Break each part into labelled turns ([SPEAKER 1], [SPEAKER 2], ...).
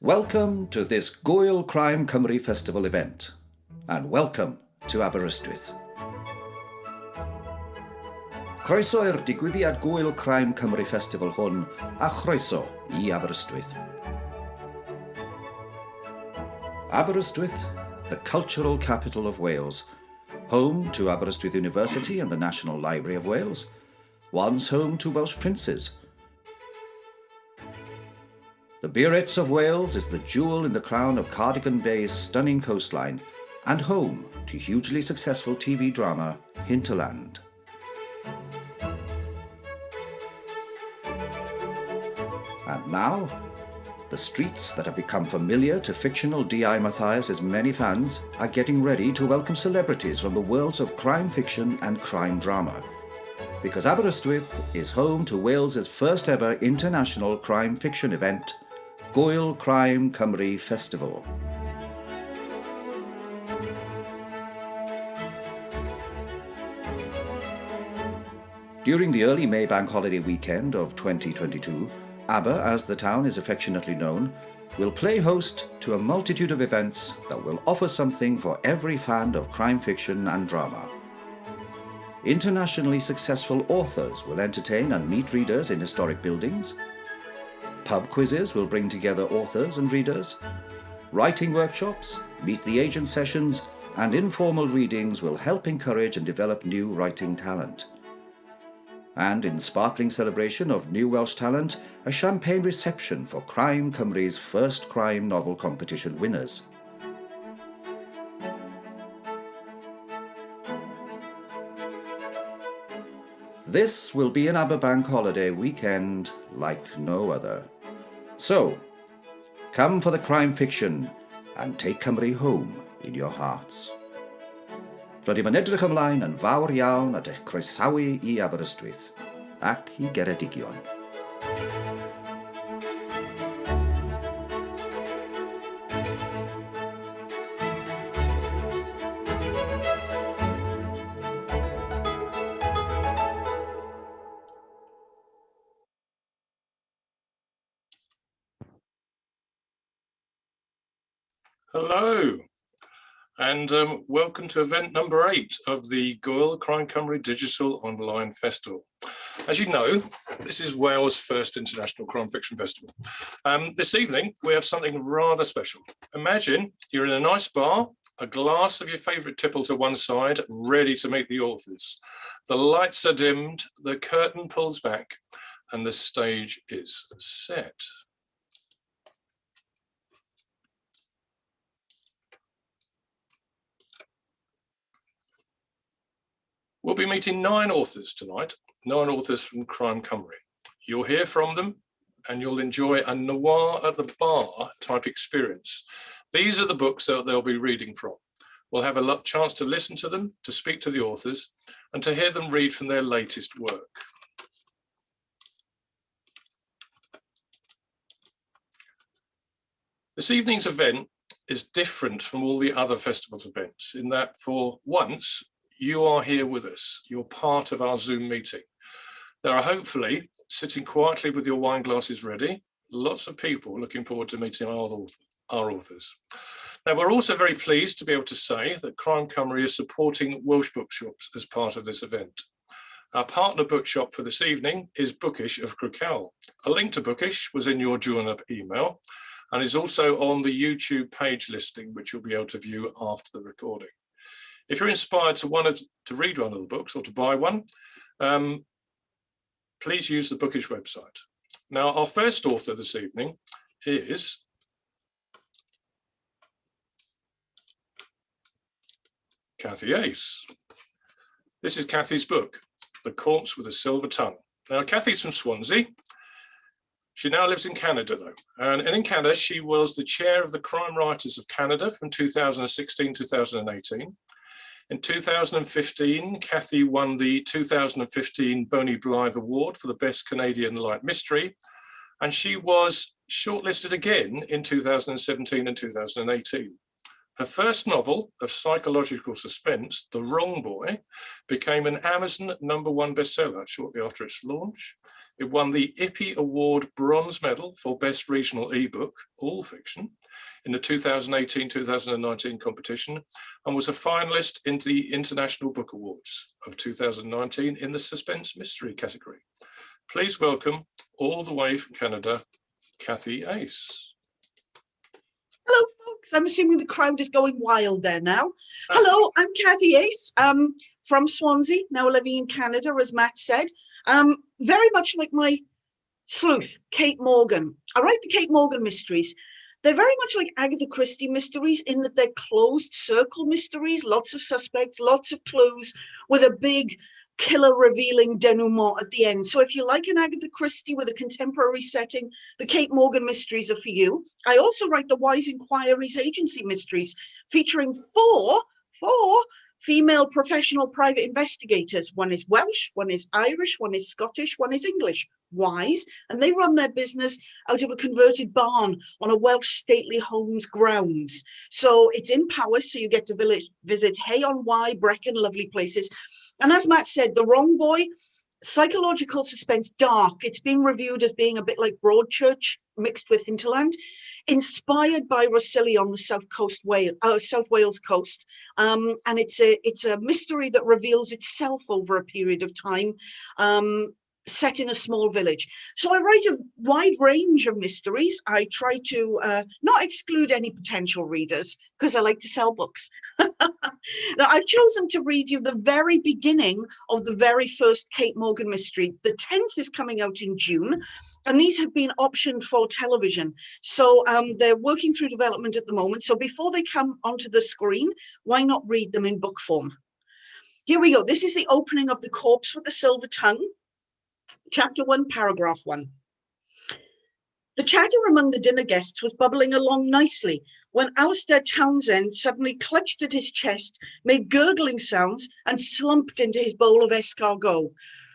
[SPEAKER 1] Welcome to this Gŵyl Crime Cymru Festival event, and welcome to Aberystwyth. Croeso i'r digwyddiad Gŵyl Crime Cymru Festival hwn, a chroeso I Aberystwyth. Aberystwyth, the cultural capital of Wales, home to Aberystwyth University and the National Library of Wales, once home to Welsh princes. The Biarritz of Wales is the jewel in the crown of Cardigan Bay's stunning coastline and home to hugely successful TV drama Hinterland. And now, the streets that have become familiar to fictional D.I. Mathias's many fans are getting ready to welcome celebrities from the worlds of crime fiction and crime drama, because Aberystwyth is home to Wales's first ever international crime fiction event, Gŵyl Crime Cymru Festival. During the early May bank holiday weekend of 2022, Aber, as the town is affectionately known, will play host to a multitude of events that will offer something for every fan of crime fiction and drama. Internationally successful authors will entertain and meet readers in historic buildings. Pub quizzes will bring together authors and readers. Writing workshops, meet the agent sessions, and informal readings will help encourage and develop new writing talent. And in sparkling celebration of new Welsh talent, a champagne reception for Crime Cymru's first crime novel competition winners. This will be an Aberbank holiday weekend like no other. So, come for the crime fiction and take Cymru home in your hearts. Rydym yn edrych ymlaen yn fawr iawn at eich croesawu I Aberystwyth ac I Geredigion.
[SPEAKER 2] Hello, and welcome to event number 8 of the Gŵyl Crime Cymru Digital Online Festival. As you know, this is Wales' first international crime fiction festival. This evening, we have something rather special. Imagine you're in a nice bar, a glass of your favourite tipple to one side, ready to meet the authors. The lights are dimmed, the curtain pulls back, and the stage is set. We'll be meeting 9 authors tonight, 9 authors from Crime Cymru. You'll hear from them and you'll enjoy a noir-at-the-bar type experience. These are the books that they'll be reading from. We'll have a chance to listen to them, to speak to the authors, and to hear them read from their latest work. This evening's event is different from all the other festival's events in that for once, you are here with us. You're part of our Zoom meeting. There are hopefully, sitting quietly with your wine glasses ready, lots of people looking forward to meeting our authors. Now, we're also very pleased to be able to say that Crime Cymru is supporting Welsh bookshops as part of this event. Our partner bookshop for this evening is Bookish of Crickhowell. A link to Bookish was in your join-up email and is also on the YouTube page listing, which you'll be able to view after the recording. If you're inspired to read one of the books or to buy one, please use the Bookish website. Now, our first author this evening is Cathy Hayes. This is Cathy's book, The Corpse with a Silver Tongue. Now, Cathy's from Swansea. She now lives in Canada, though. And in Canada, she was the chair of the Crime Writers of Canada from 2016-2018. In 2015, Cathy won the 2015 Bonnie Blythe Award for the Best Canadian Light Mystery, and she was shortlisted again in 2017 and 2018. Her first novel of psychological suspense, The Wrong Boy, became an Amazon #1 bestseller shortly after its launch. It won the IPPY Award Bronze Medal for Best Regional eBook, all fiction, in the 2018-2019 competition, and was a finalist in the International Book Awards of 2019 in the Suspense Mystery category. Please welcome, all the way from Canada, Cathy Ace.
[SPEAKER 3] Hello, folks. I'm assuming the crowd is going wild there now. Hello, I'm Cathy Ace from Swansea, now living in Canada, as Matt said. Very much like my sleuth, Kate Morgan. I write the Kate Morgan mysteries. They're very much like Agatha Christie mysteries in that they're closed circle mysteries, lots of suspects, lots of clues, with a big killer revealing denouement at the end. So if you like an Agatha Christie with a contemporary setting, the Kate Morgan mysteries are for you. I also write the Wise Inquiries Agency mysteries, featuring four female professional private investigators. One is Welsh, one is Irish, one is Scottish, one is English. Wise, and they run their business out of a converted barn on a Welsh stately home's grounds. So it's in Powys, so you get to visit Hay-on-Wye, Brecon, lovely places. And as Matt said, The Wrong Boy, psychological suspense, dark. It's been reviewed as being a bit like Broadchurch mixed with hinterland, inspired by Rosilly on the South Wales coast. And it's a mystery that reveals itself over a period of time, set in a small village. So I write a wide range of mysteries. I try to not exclude any potential readers because I like to sell books. Now, I've chosen to read you the very beginning of the very first Kate Morgan mystery. The 10th is coming out in June, and these have been optioned for television. So they're working through development at the moment. So before they come onto the screen, why not read them in book form? Here we go. This is the opening of The Corpse with the Silver Tongue. Chapter 1, paragraph 1. The chatter among the dinner guests was bubbling along nicely when Alistair Townsend suddenly clutched at his chest, made gurgling sounds, and slumped into his bowl of escargot.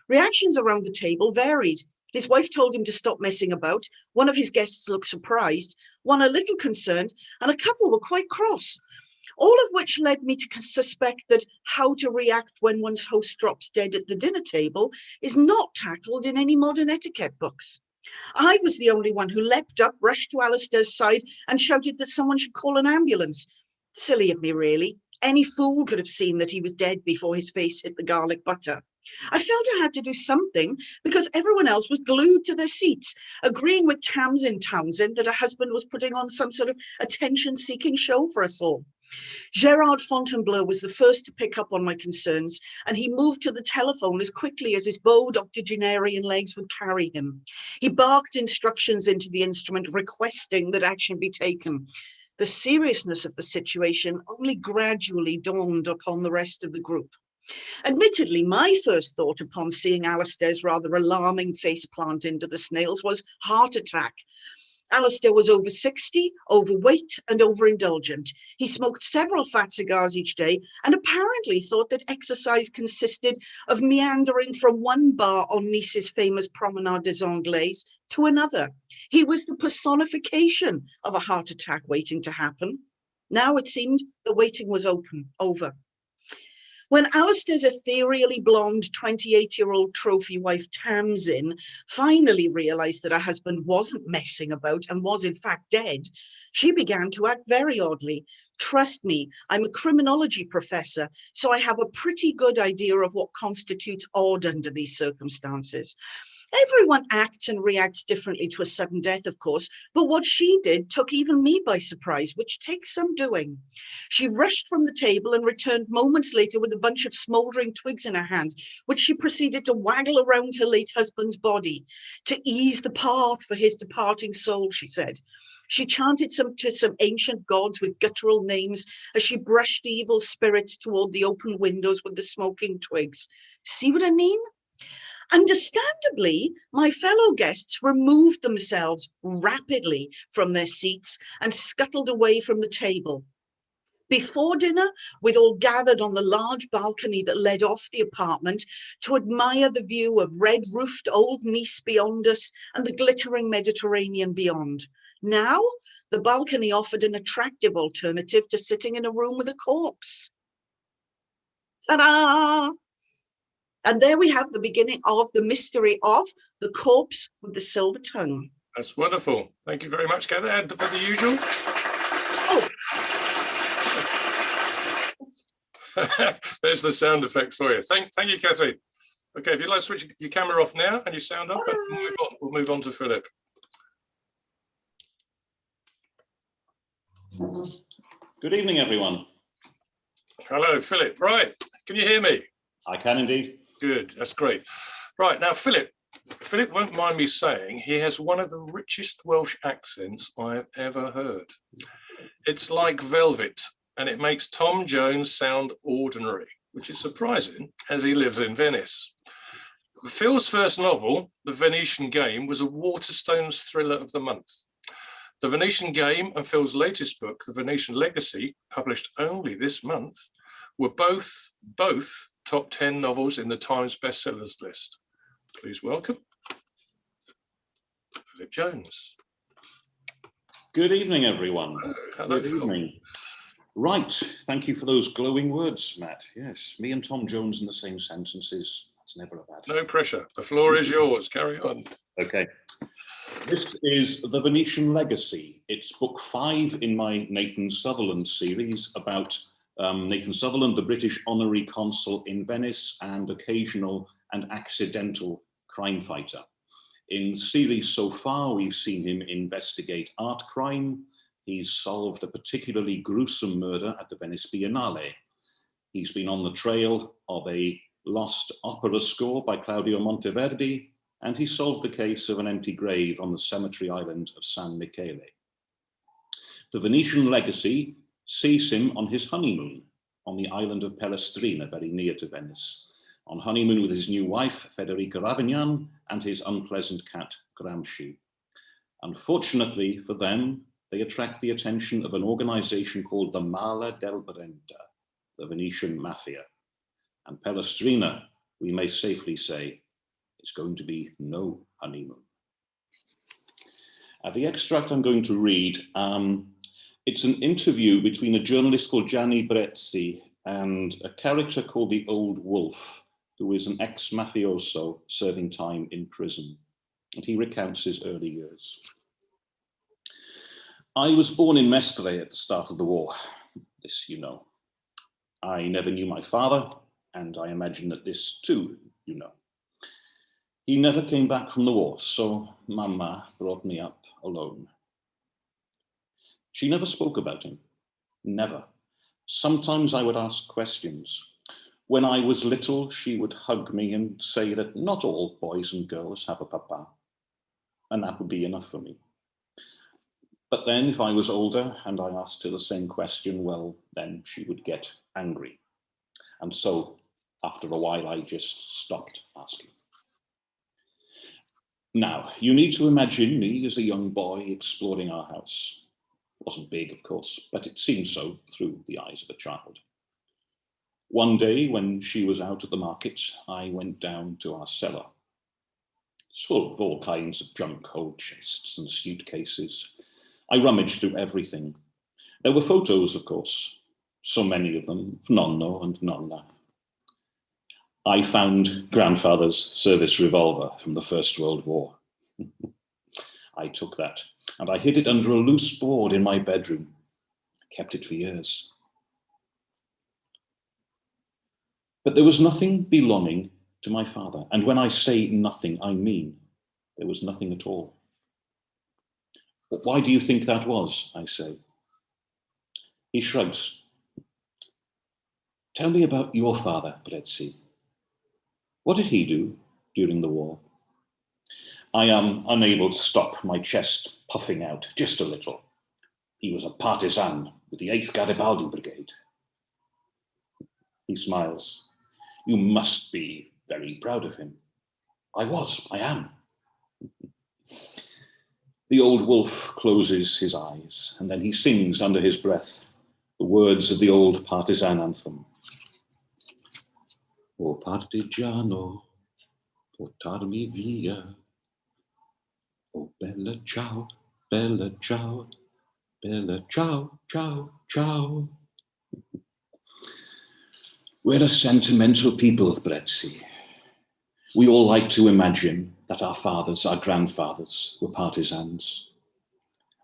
[SPEAKER 3] Reactions around the table varied. His wife told him to stop messing about. One of his guests looked surprised, one a little concerned, and a couple were quite cross. All of which led me to suspect that how to react when one's host drops dead at the dinner table is not tackled in any modern etiquette books. I was the only one who leapt up, rushed to Alistair's side, and shouted that someone should call an ambulance. Silly of me, really. Any fool could have seen that he was dead before his face hit the garlic butter. I felt I had to do something because everyone else was glued to their seats, agreeing with Townsend that her husband was putting on some sort of attention-seeking show for us all. Gerard Fontainebleau was the first to pick up on my concerns, and he moved to the telephone as quickly as his bowed octogenarian legs would carry him. He barked instructions into the instrument, requesting that action be taken. The seriousness of the situation only gradually dawned upon the rest of the group. Admittedly, my first thought upon seeing Alistair's rather alarming faceplant into the snails was heart attack. Alistair was over 60, overweight and overindulgent. He smoked several fat cigars each day and apparently thought that exercise consisted of meandering from one bar on Nice's famous Promenade des Anglais to another. He was the personification of a heart attack waiting to happen. Now it seemed the waiting was over. When Alistair's ethereally blonde 28-year-old trophy wife Tamsin finally realised that her husband wasn't messing about and was in fact dead, she began to act very oddly. Trust me, I'm a criminology professor, so I have a pretty good idea of what constitutes odd under these circumstances. Everyone acts and reacts differently to a sudden death, of course, but what she did took even me by surprise, which takes some doing. She rushed from the table and returned moments later with a bunch of smouldering twigs in her hand, which she proceeded to waggle around her late husband's body. To ease the path for his departing soul, she said. She chanted to some ancient gods with guttural names as she brushed evil spirits toward the open windows with the smoking twigs. See what I mean? Understandably, my fellow guests removed themselves rapidly from their seats and scuttled away from the table. Before dinner, we'd all gathered on the large balcony that led off the apartment to admire the view of red-roofed old Nice beyond us and the glittering Mediterranean beyond. Now, the balcony offered an attractive alternative to sitting in a room with a corpse. Ta-da! And there we have the beginning of the mystery of the corpse with the silver tongue.
[SPEAKER 2] That's wonderful. Thank you very much, Kathy. And for the usual.
[SPEAKER 3] Oh.
[SPEAKER 2] There's the sound effect for you. Thank you, Catherine. Okay, if you'd like to switch your camera off now and your sound off, we'll move on to Philip.
[SPEAKER 4] Good evening, everyone.
[SPEAKER 2] Hello, Philip. Right, can you hear me?
[SPEAKER 4] I can indeed.
[SPEAKER 2] Good, that's great. Right, now, Philip won't mind me saying he has one of the richest Welsh accents I have ever heard. It's like velvet, and it makes Tom Jones sound ordinary, which is surprising as he lives in Venice. Phil's first novel, The Venetian Game, was a Waterstones Thriller of the Month. The Venetian Game and Phil's latest book, The Venetian Legacy, published only this month, were both top 10 novels in the Times bestsellers list. Please welcome Philip Jones.
[SPEAKER 4] Good evening, everyone.
[SPEAKER 2] Hello,
[SPEAKER 4] Good
[SPEAKER 2] Phil.
[SPEAKER 4] evening. Right, thank you for those glowing words, Matt. Yes, me and Tom Jones in the same sentences. That's never a bad thing.
[SPEAKER 2] No pressure. The floor is yours. Carry on.
[SPEAKER 4] Okay. This is The Venetian Legacy. It's book 5 in my Nathan Sutherland series about Nathan Sutherland, the British honorary consul in Venice and occasional and accidental crime fighter. In the series so far, we've seen him investigate art crime. He's solved a particularly gruesome murder at the Venice Biennale. He's been on the trail of a lost opera score by Claudio Monteverdi, and he solved the case of an empty grave on the cemetery island of San Michele. The Venetian Legacy sees him on his honeymoon on the island of Pellestrina, very near to Venice, on honeymoon with his new wife, Federica Ravignan, and his unpleasant cat, Gramsci. Unfortunately for them, they attract the attention of an organization called the Mala del Brenta, the Venetian Mafia. And Pellestrina, we may safely say, is going to be no honeymoon. The extract I'm going to read, it's an interview between a journalist called Gianni Brezzi and a character called the Old Wolf, who is an ex-mafioso serving time in prison. And he recounts his early years. I was born in Mestre at the start of the war. This you know. I never knew my father, and I imagine that this too you know. He never came back from the war, so Mama brought me up alone. She never spoke about him, never. Sometimes I would ask questions. When I was little, she would hug me and say that not all boys and girls have a papa, and that would be enough for me. But then if I was older and I asked her the same question, well, then she would get angry. And so after a while, I just stopped asking. Now, you need to imagine me as a young boy exploring our house. It wasn't big, of course, but it seemed so through the eyes of a child. One day when she was out at the market, I went down to our cellar. It's full of all kinds of junk, old chests and suitcases. I rummaged through everything. There were photos, of course, so many of them, of Nonno and Nonna. I found grandfather's service revolver from the First World War. I took that and I hid it under a loose board in my bedroom. I kept it for years. But there was nothing belonging to my father. And when I say nothing, I mean there was nothing at all. But why do you think that was? I say. He shrugs. Tell me about your father, Brezzi. What did he do during the war? I am unable to stop my chest puffing out just a little. He was a partisan with the 8th Garibaldi Brigade. He smiles. You must be very proud of him. I am. The old wolf closes his eyes and then he sings under his breath the words of the old partisan anthem. O partigiano, portarmi via. Oh, bella ciao, bella ciao, bella ciao, ciao, ciao. We're a sentimental people, Brezzi. We all like to imagine that our fathers, our grandfathers were partisans,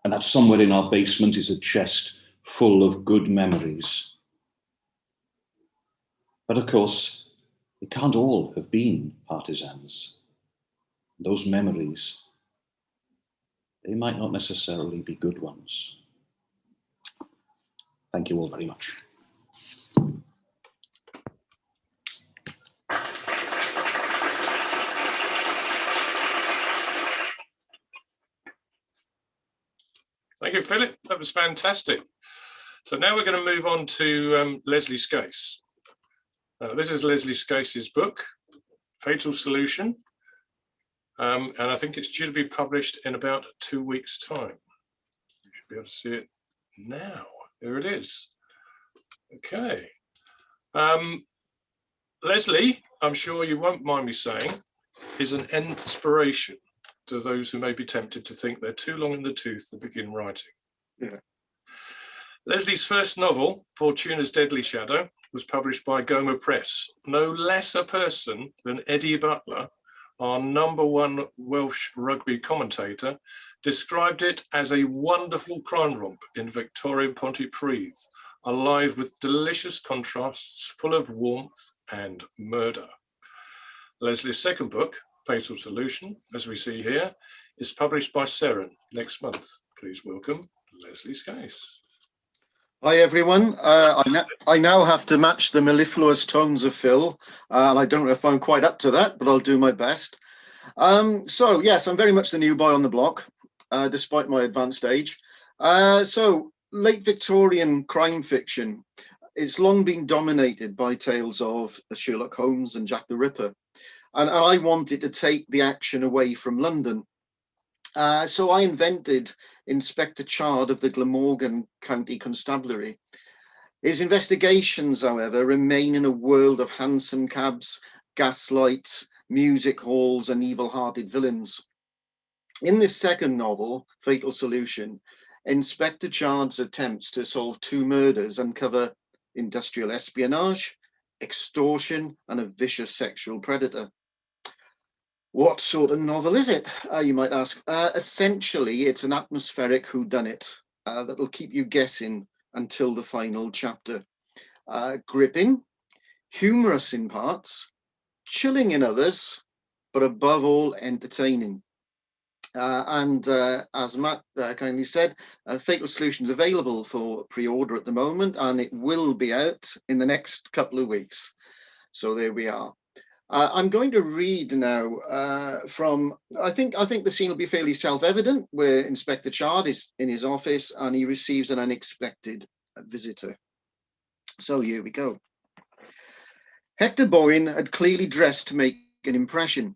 [SPEAKER 4] and that somewhere in our basement is a chest full of good memories. But of course, they can't all have been partisans. Those memories, they might not necessarily be good ones. Thank you all very much.
[SPEAKER 2] Thank you, Philip. That was fantastic. So now we're going to move on to Leslie Scase. This is Leslie Scase's book, Fatal Solution. And I think it's due to be published in about 2 weeks' time. You should be able to see it now. Here it is. Okay. Leslie, I'm sure you won't mind me saying, is an inspiration to those who may be tempted to think they're too long in the tooth to begin writing.
[SPEAKER 5] Yeah.
[SPEAKER 2] Leslie's first novel, Fortuna's Deadly Shadow, was published by Goma Press. No less a person than Eddie Butler, our #1 Welsh rugby commentator, described it as a wonderful crime romp in Victorian Pontypridd, alive with delicious contrasts, full of warmth and murder. Leslie's second book, Fatal Solution, as we see here, is published by Seren next month. Please welcome Leslie Scase.
[SPEAKER 5] Hi everyone. I now have to match the mellifluous tones of Phil, and I don't know if I'm quite up to that, but I'll do my best. So yes, I'm very much the new boy on the block, despite my advanced age. So late Victorian crime fiction, it's long been dominated by tales of Sherlock Holmes and Jack the Ripper. And I wanted to take the action away from London. So I invented Inspector Chard of the Glamorgan County Constabulary. His investigations, however, remain in a world of hansom cabs, gaslights, music halls, and evil-hearted villains. In this second novel, Fatal Solution, Inspector Chard's attempts to solve 2 murders uncover industrial espionage, extortion, and a vicious sexual predator. What sort of novel is it, you might ask? Essentially, it's an atmospheric whodunit that'll keep you guessing until the final chapter. Gripping, humorous in parts, chilling in others, but above all, entertaining. As Matt kindly said, Fatal Solution is available for pre-order at the moment, and it will be out in the next couple of weeks. So there we are. I'm going to read now from, I think the scene will be fairly self-evident, where Inspector Chard is in his office and he receives an unexpected visitor. So here we go. Hector Boyne had clearly dressed to make an impression.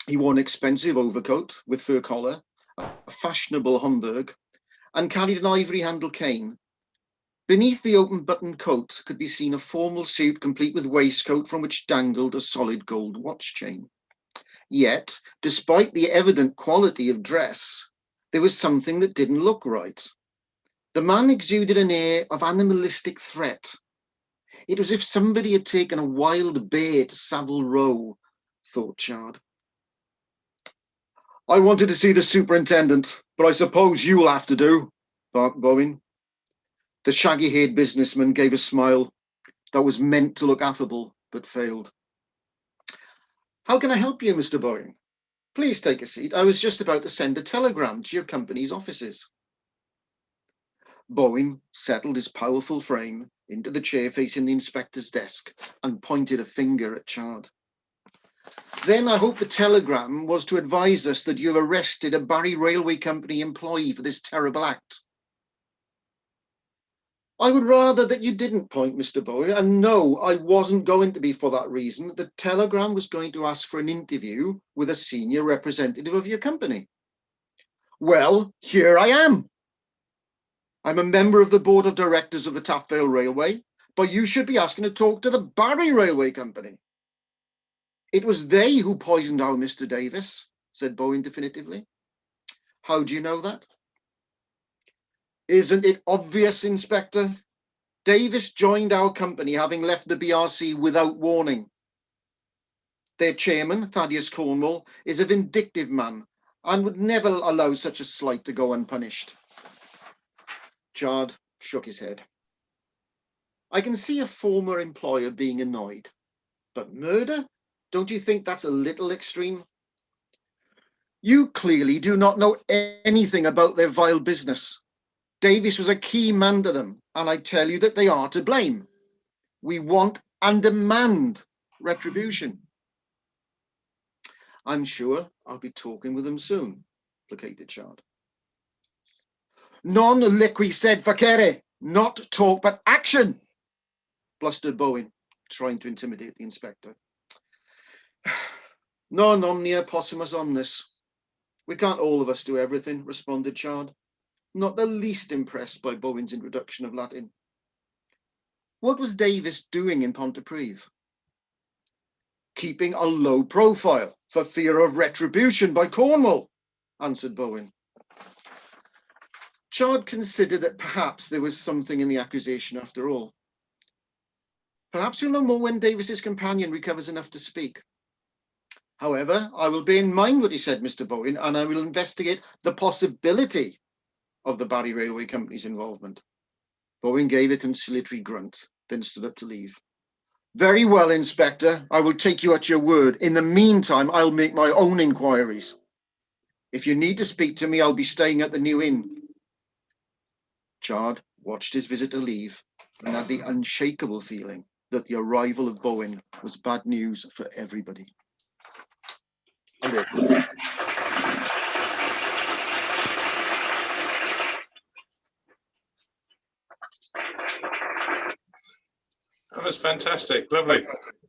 [SPEAKER 5] He wore an expensive overcoat with fur collar, a fashionable Homburg, and carried an ivory-handled cane. Beneath the open-buttoned coat could be seen a formal suit complete with waistcoat from which dangled a solid gold watch chain. Yet, despite the evident quality of dress, there was something that didn't look right. The man exuded an air of animalistic threat. It was as if somebody had taken a wild bear to Savile Row, thought Chard. I wanted to see the superintendent, but I suppose you'll have to do, barked Bowen. The shaggy-haired businessman gave a smile that was meant to look affable, but failed. How can I help you, Mr. Bowen? Please take a seat. I was just about to send a telegram to your company's offices. Bowen settled his powerful frame into the chair facing the inspector's desk and pointed a finger at Chard. Then I hope the telegram was to advise us that you've arrested a Barry Railway Company employee for this terrible act. I would rather that you didn't point, Mr. Bowen, and no, I wasn't going to be for that reason. The telegram was going to ask for an interview with a senior representative of your company. Well, here I am. I'm a member of the board of directors of the Taff Vale Railway, but you should be asking to talk to the Barry Railway Company. It was they who poisoned our Mr. Davis, said Bowen definitively. How do you know that? Isn't it obvious, Inspector? Davis joined our company having left the BRC without warning. Their chairman, Thaddeus Cornwall, is a vindictive man and would never allow such a slight to go unpunished. Chard shook his head. I can see a former employer being annoyed, but murder? Don't you think that's a little extreme? You clearly do not know anything about their vile business. Davis was a key man to them, and I tell you that they are to blame. We want and demand retribution. I'm sure I'll be talking with them soon, placated Chard. Non liqui sed facere, not talk but action, blustered Bowen, trying to intimidate the inspector. Non omnia possumus omnis. We can't all of us do everything, responded Chard, not the least impressed by Bowen's introduction of Latin. What was Davis doing in Pontypridd? Keeping a low profile for fear of retribution by Cornwall, answered Bowen. Chard considered that perhaps there was something in the accusation after all. Perhaps we'll know more when Davis's companion recovers enough to speak. However, I will bear in mind what he said, Mr. Bowen, and I will investigate the possibility of the Barry Railway Company's involvement. Bowen gave a conciliatory grunt, then stood up to leave. Very well, Inspector. I will take you at your word. In the meantime, I'll make my own inquiries. If you need to speak to me, I'll be staying at the New Inn. Chard watched his visitor leave and had the unshakable feeling that the arrival of Bowen was bad news for everybody. And
[SPEAKER 2] That was fantastic. Lovely.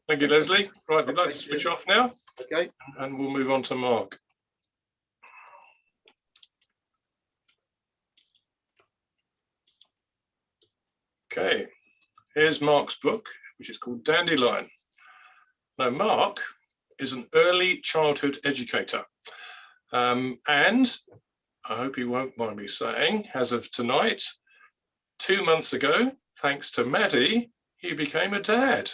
[SPEAKER 2] Thank you, Leslie. Right, we'd like to switch off now.
[SPEAKER 5] Okay.
[SPEAKER 2] And we'll move on to Mark. Okay, here's Mark's book, which is called Dandelion. Now, Mark is an early childhood educator. And I hope you won't mind me saying, as of tonight, 2 months ago, thanks to Maddie, he became a dad.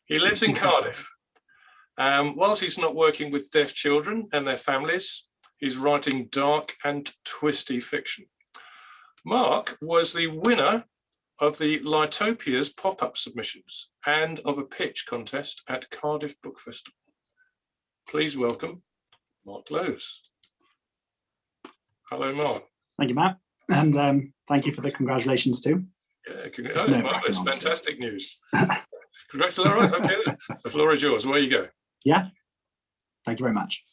[SPEAKER 2] He lives in Cardiff. Whilst he's not working with deaf children and their families, he's writing dark and twisty fiction. Mark was the winner of the Litopia's pop-up submissions and of a pitch contest at Cardiff Book Festival. Please welcome Mark Lowes. Hello, Mark.
[SPEAKER 6] Thank you, Matt. And thank you for the congratulations too.
[SPEAKER 2] Yeah, it's fantastic news. Congratulations. All right, okay, the floor is yours. Where you go.
[SPEAKER 6] Yeah, thank you very much.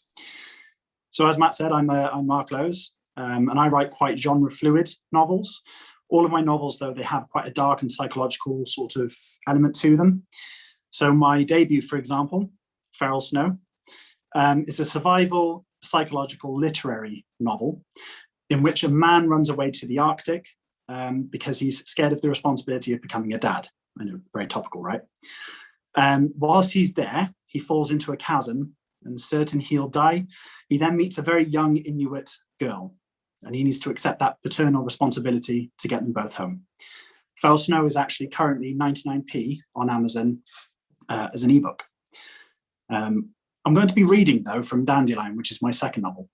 [SPEAKER 6] So as Matt said, I'm Mark Lowes, and I write quite genre-fluid novels. All of my novels, though, they have quite a dark and psychological sort of element to them. So my debut, for example, Feral Snow, is a survival psychological literary novel in which a man runs away to the Arctic because he's scared of the responsibility of becoming a dad. I know, very topical, right? Whilst he's there, he falls into a chasm and certain he'll die. He then meets a very young Inuit girl, and he needs to accept that paternal responsibility to get them both home. Feral Snow is actually currently 99p on Amazon as an ebook. I'm going to be reading, though, from Dandelion, which is my second novel.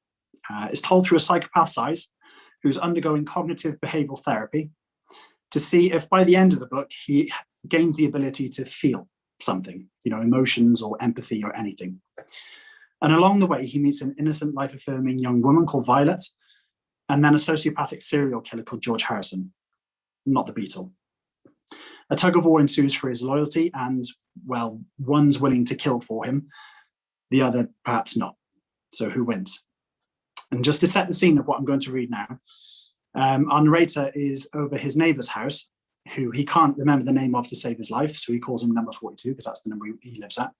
[SPEAKER 6] It's told through a psychopath's eyes who's undergoing cognitive behavioral therapy to see if by the end of the book, he gains the ability to feel something, emotions or empathy or anything. And along the way, he meets an innocent, life-affirming young woman called Violet, and then a sociopathic serial killer called George Harrison, not the Beatle. A tug-of-war ensues for his loyalty, and, well, one's willing to kill for him, the other perhaps not. So who wins? And just to set the scene of what I'm going to read now, our narrator is over his neighbour's house, who he can't remember the name of to save his life, so he calls him number 42, because that's the number he lives at.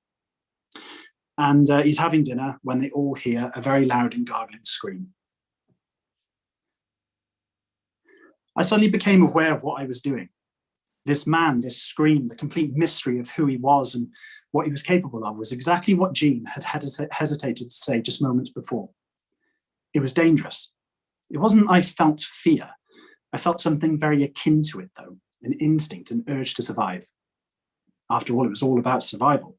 [SPEAKER 6] And he's having dinner when they all hear a very loud and gargling scream. I suddenly became aware of what I was doing. This man, this scream, the complete mystery of who he was and what he was capable of was exactly what Jean had hesitated to say just moments before. It was dangerous. It wasn't I felt fear. I felt something very akin to it, though, an instinct, an urge to survive. After all, it was all about survival.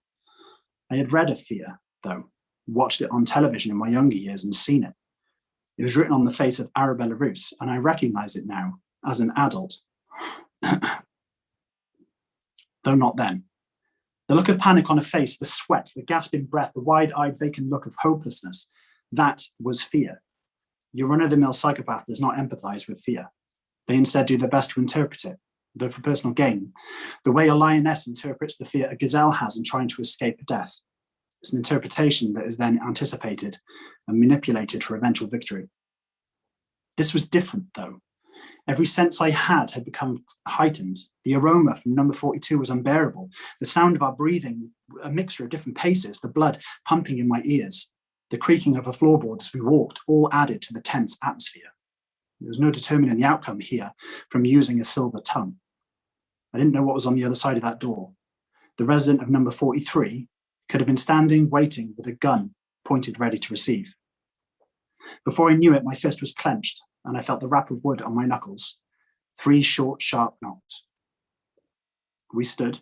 [SPEAKER 6] I had read of fear, though, watched it on television in my younger years and seen it. It was written on the face of Arabella Roos, and I recognise it now as an adult, though not then. The look of panic on her face, the sweat, the gasping breath, the wide-eyed vacant look of hopelessness, that was fear. Your run-of-the-mill psychopath does not empathise with fear. They instead do their best to interpret it, though for personal gain, the way a lioness interprets the fear a gazelle has in trying to escape death. It's an interpretation that is then anticipated and manipulated for eventual victory. This was different, though. Every sense I had become heightened. The aroma from number 42 was unbearable. The sound of our breathing, a mixture of different paces, the blood pumping in my ears, the creaking of a floorboard as we walked, all added to the tense atmosphere. There was no determining the outcome here from using a silver tongue. I didn't know what was on the other side of that door. The resident of number 43 could have been standing, waiting with a gun pointed ready to receive. Before I knew it, my fist was clenched and I felt the rap of wood on my knuckles. 3 short, sharp knocks. We stood,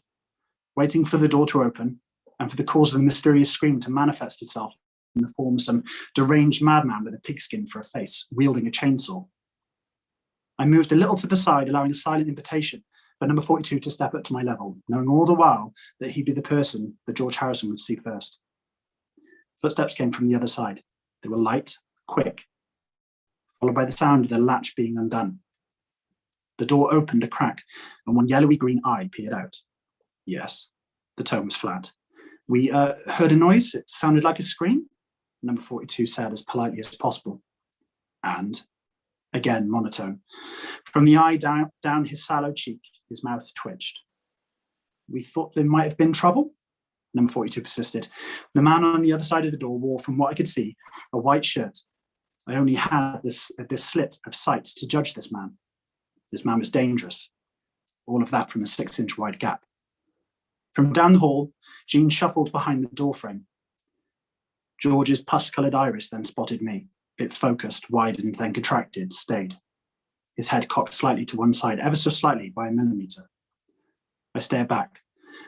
[SPEAKER 6] waiting for the door to open and for the cause of the mysterious scream to manifest itself in the form of some deranged madman with a pigskin for a face, wielding a chainsaw. I moved a little to the side, allowing a silent invitation for number 42 to step up to my level, knowing all the while that he'd be the person that George Harrison would see first. Footsteps came from the other side. They were light, quick, followed by the sound of the latch being undone. The door opened a crack, and one yellowy green eye peered out. Yes, the tone was flat. We heard a noise. It sounded like a scream. Number 42 said as politely as possible. And, again, monotone. From the eye down his sallow cheek, his mouth twitched. We thought there might have been trouble, number 42 persisted. The man on the other side of the door wore, from what I could see, a white shirt. I only had this slit of sight to judge this man. This man was dangerous. All of that from a 6-inch wide gap. From down the hall, Jean shuffled behind the doorframe. George's pus-coloured iris then spotted me. It focused, widened, then contracted, stayed. His head cocked slightly to one side, ever so slightly by a millimetre. I stared back,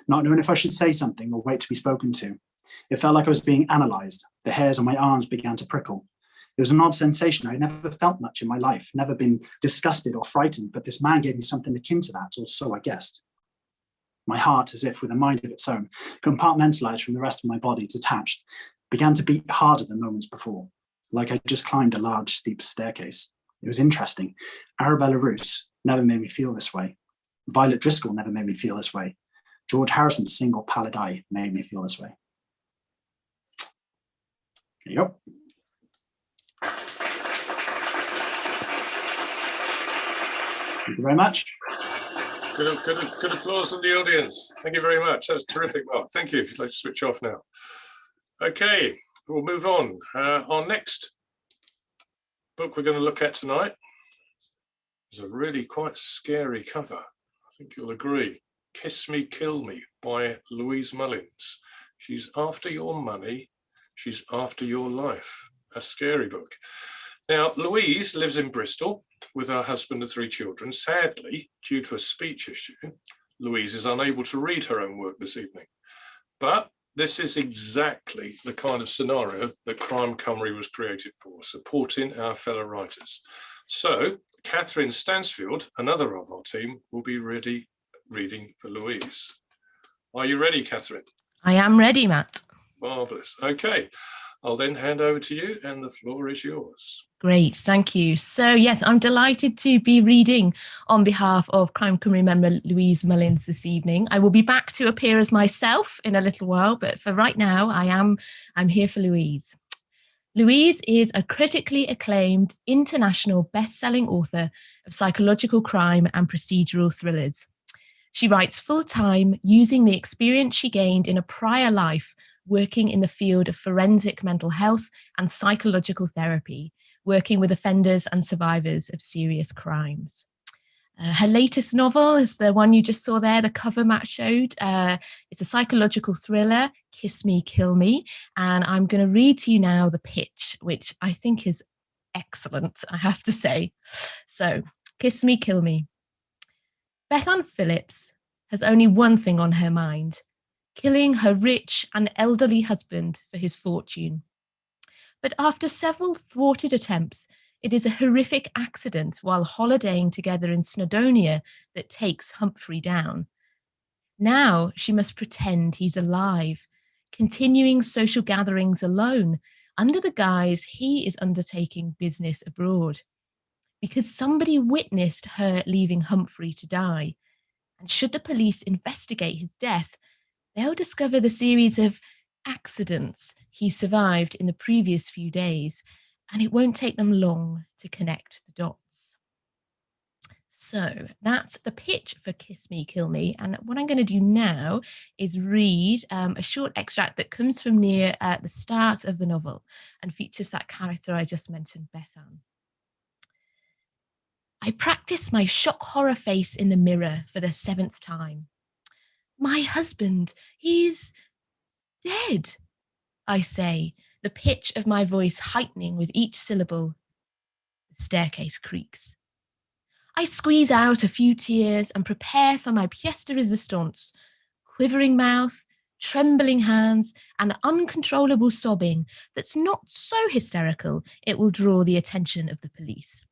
[SPEAKER 6] not knowing if I should say something or wait to be spoken to. It felt like I was being analysed. The hairs on my arms began to prickle. It was an odd sensation. I had never felt much in my life, never been disgusted or frightened, but this man gave me something akin to that, or so I guessed. My heart, as if with a mind of its own, compartmentalised from the rest of my body, detached, began to beat harder than moments before, like I just climbed a large, steep staircase. It was interesting. Arabella Roos never made me feel this way. Violet Driscoll never made me feel this way. George Harrison's single pallid eye made me feel this way. There you go. Thank you very much.
[SPEAKER 2] Good applause from the audience. Thank you very much. That was terrific, Mark. Thank you. If you'd like to switch off now. Okay, we'll move on. Our next book we're going to look at tonight is a really quite scary cover. I think you'll agree. Kiss Me, Kill Me by Louise Mullins. She's after your money. She's after your life. A scary book. Now, Louise lives in Bristol with her husband and 3 children. Sadly, due to a speech issue, Louise is unable to read her own work this evening. But this is exactly the kind of scenario that Crime Cymru was created for, supporting our fellow writers. So, Katherine Stansfield, another of our team, will be ready reading for Louise. Are you ready, Katherine?
[SPEAKER 7] I am ready, Matt.
[SPEAKER 2] Marvellous. Okay, I'll then hand over to you and the floor is yours.
[SPEAKER 7] Great, thank you. So yes, I'm delighted to be reading on behalf of Crime Cymru member Louise Mullins this evening. I will be back to appear as myself in a little while, but for right now, I'm here for Louise. Louise is a critically acclaimed international best-selling author of psychological crime and procedural thrillers. She writes full-time using the experience she gained in a prior life working in the field of forensic mental health and psychological therapy, working with offenders and survivors of serious crimes. Her latest novel is the one you just saw there, the cover Matt showed. It's a psychological thriller, Kiss Me, Kill Me. And I'm going to read to you now the pitch, which I think is excellent, I have to say. So, Kiss Me, Kill Me. Bethan Phillips has only one thing on her mind: killing her rich and elderly husband for his fortune. But after several thwarted attempts, it is a horrific accident while holidaying together in Snowdonia that takes Humphrey down. Now she must pretend he's alive, continuing social gatherings alone, under the guise he is undertaking business abroad. Because somebody witnessed her leaving Humphrey to die. And should the police investigate his death, they'll discover the series of accidents he survived in the previous few days, and it won't take them long to connect the dots. So that's the pitch for Kiss Me, Kill Me. And what I'm going to do now is read a short extract that comes from near the start of the novel and features that character I just mentioned, Bethan. I practice my shock horror face in the mirror for the 7th time. My husband, he's dead, I say, the pitch of my voice heightening with each syllable. The staircase creaks. I squeeze out a few tears and prepare for my pièce de résistance, quivering mouth, trembling hands, and uncontrollable sobbing that's not so hysterical it will draw the attention of the police.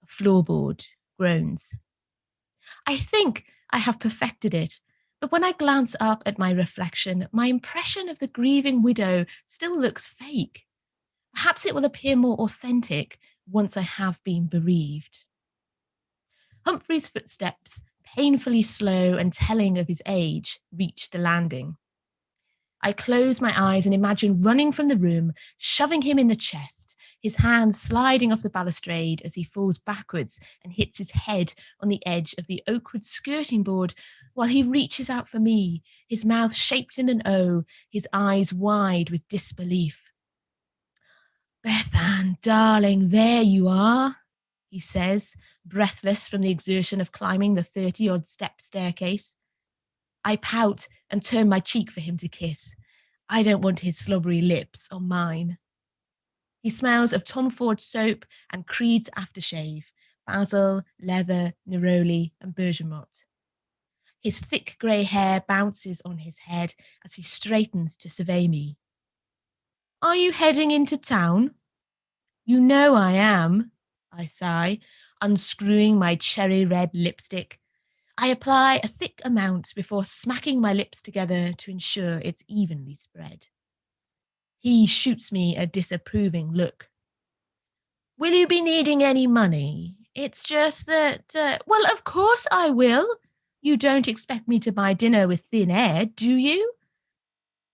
[SPEAKER 7] A floorboard groans. I think I have perfected it, but when I glance up at my reflection, my impression of the grieving widow still looks fake. Perhaps it will appear more authentic once I have been bereaved. Humphrey's footsteps, painfully slow and telling of his age, reach the landing. I close my eyes and imagine running from the room, shoving him in the chest, his hands sliding off the balustrade as he falls backwards and hits his head on the edge of the oakwood skirting board while he reaches out for me, his mouth shaped in an O, his eyes wide with disbelief. Bethan, darling, there you are, he says, breathless from the exertion of climbing the 30-odd step staircase. I pout and turn my cheek for him to kiss. I don't want his slobbery lips on mine. He smells of Tom Ford soap and Creed's aftershave, basil, leather, neroli, and bergamot. His thick grey hair bounces on his head as he straightens to survey me. Are you heading into town? You know I am, I sigh, unscrewing my cherry red lipstick. I apply a thick amount before smacking my lips together to ensure it's evenly spread. He shoots me a disapproving look. Will you be needing any money? It's just that, well, of course I will. You don't expect me to buy dinner with thin air, do you?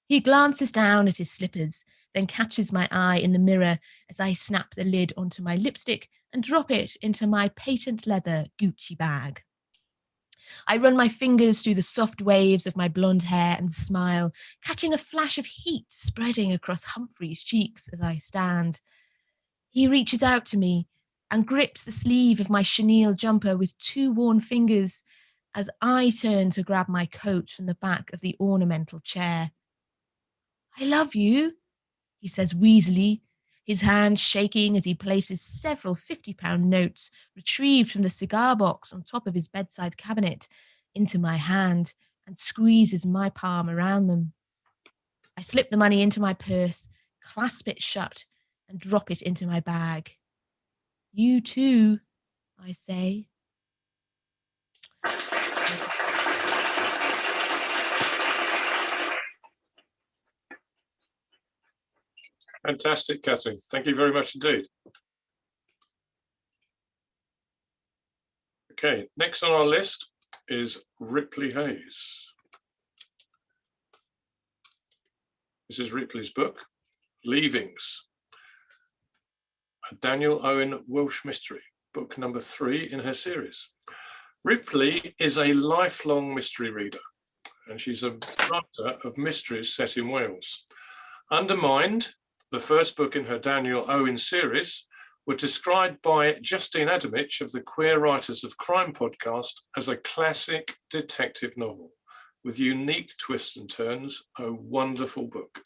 [SPEAKER 7] He glances down at his slippers, then catches my eye in the mirror as I snap the lid onto my lipstick and drop it into my patent leather Gucci bag. I run my fingers through the soft waves of my blonde hair and smile, catching a flash of heat spreading across Humphrey's cheeks as I stand. He reaches out to me and grips the sleeve of my chenille jumper with 2 worn fingers as I turn to grab my coat from the back of the ornamental chair. I love you, he says wheezily, his hand shaking as he places several £50 notes retrieved from the cigar box on top of his bedside cabinet into my hand and squeezes my palm around them. I slip the money into my purse, clasp it shut, and drop it into my bag. You too, I say.
[SPEAKER 2] Fantastic, Cathy. Thank you very much indeed. Okay, next on our list is Ripley Hayes. This is Ripley's book, Leavings, a Daniel Owen Welsh mystery, book number 3 in her series. Ripley is a lifelong mystery reader, and she's a writer of mysteries set in Wales. Undermined, the first book in her Daniel Owen series, was described by Justine Adamich of the Queer Writers of Crime podcast as a classic detective novel with unique twists and turns, a wonderful book.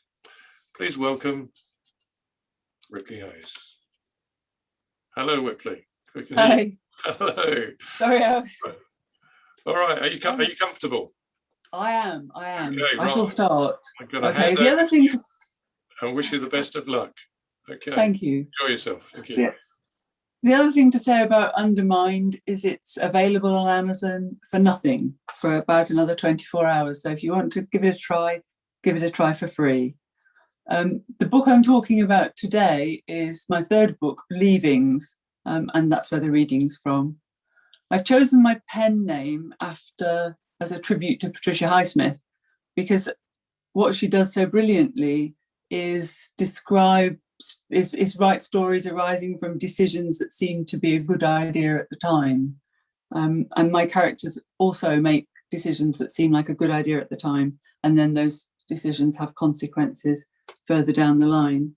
[SPEAKER 2] Please welcome Ripley Hayes. Hello, Ripley.
[SPEAKER 8] Hi.
[SPEAKER 2] Hello.
[SPEAKER 8] Sorry.
[SPEAKER 2] All right. Are you comfortable?
[SPEAKER 8] I am.
[SPEAKER 2] Okay,
[SPEAKER 8] I shall
[SPEAKER 2] right.
[SPEAKER 8] start.
[SPEAKER 2] I'm going to
[SPEAKER 8] Okay,
[SPEAKER 2] hand
[SPEAKER 8] the
[SPEAKER 2] over
[SPEAKER 8] other
[SPEAKER 2] to
[SPEAKER 8] thing
[SPEAKER 2] you
[SPEAKER 8] to...
[SPEAKER 2] and wish you the best of luck. Okay.
[SPEAKER 8] Thank you.
[SPEAKER 2] Enjoy yourself. Thank you.
[SPEAKER 8] Yeah. The other thing to say about Undermined is it's available on Amazon for nothing for about another 24 hours. So if you want to give it a try for free. The book I'm talking about today is my third book, Leavings, and that's where the reading's from. I've chosen my pen name as a tribute to Patricia Highsmith, because what she does so brilliantly is write stories arising from decisions that seem to be a good idea at the time. And my characters also make decisions that seem like a good idea at the time, and then those decisions have consequences further down the line.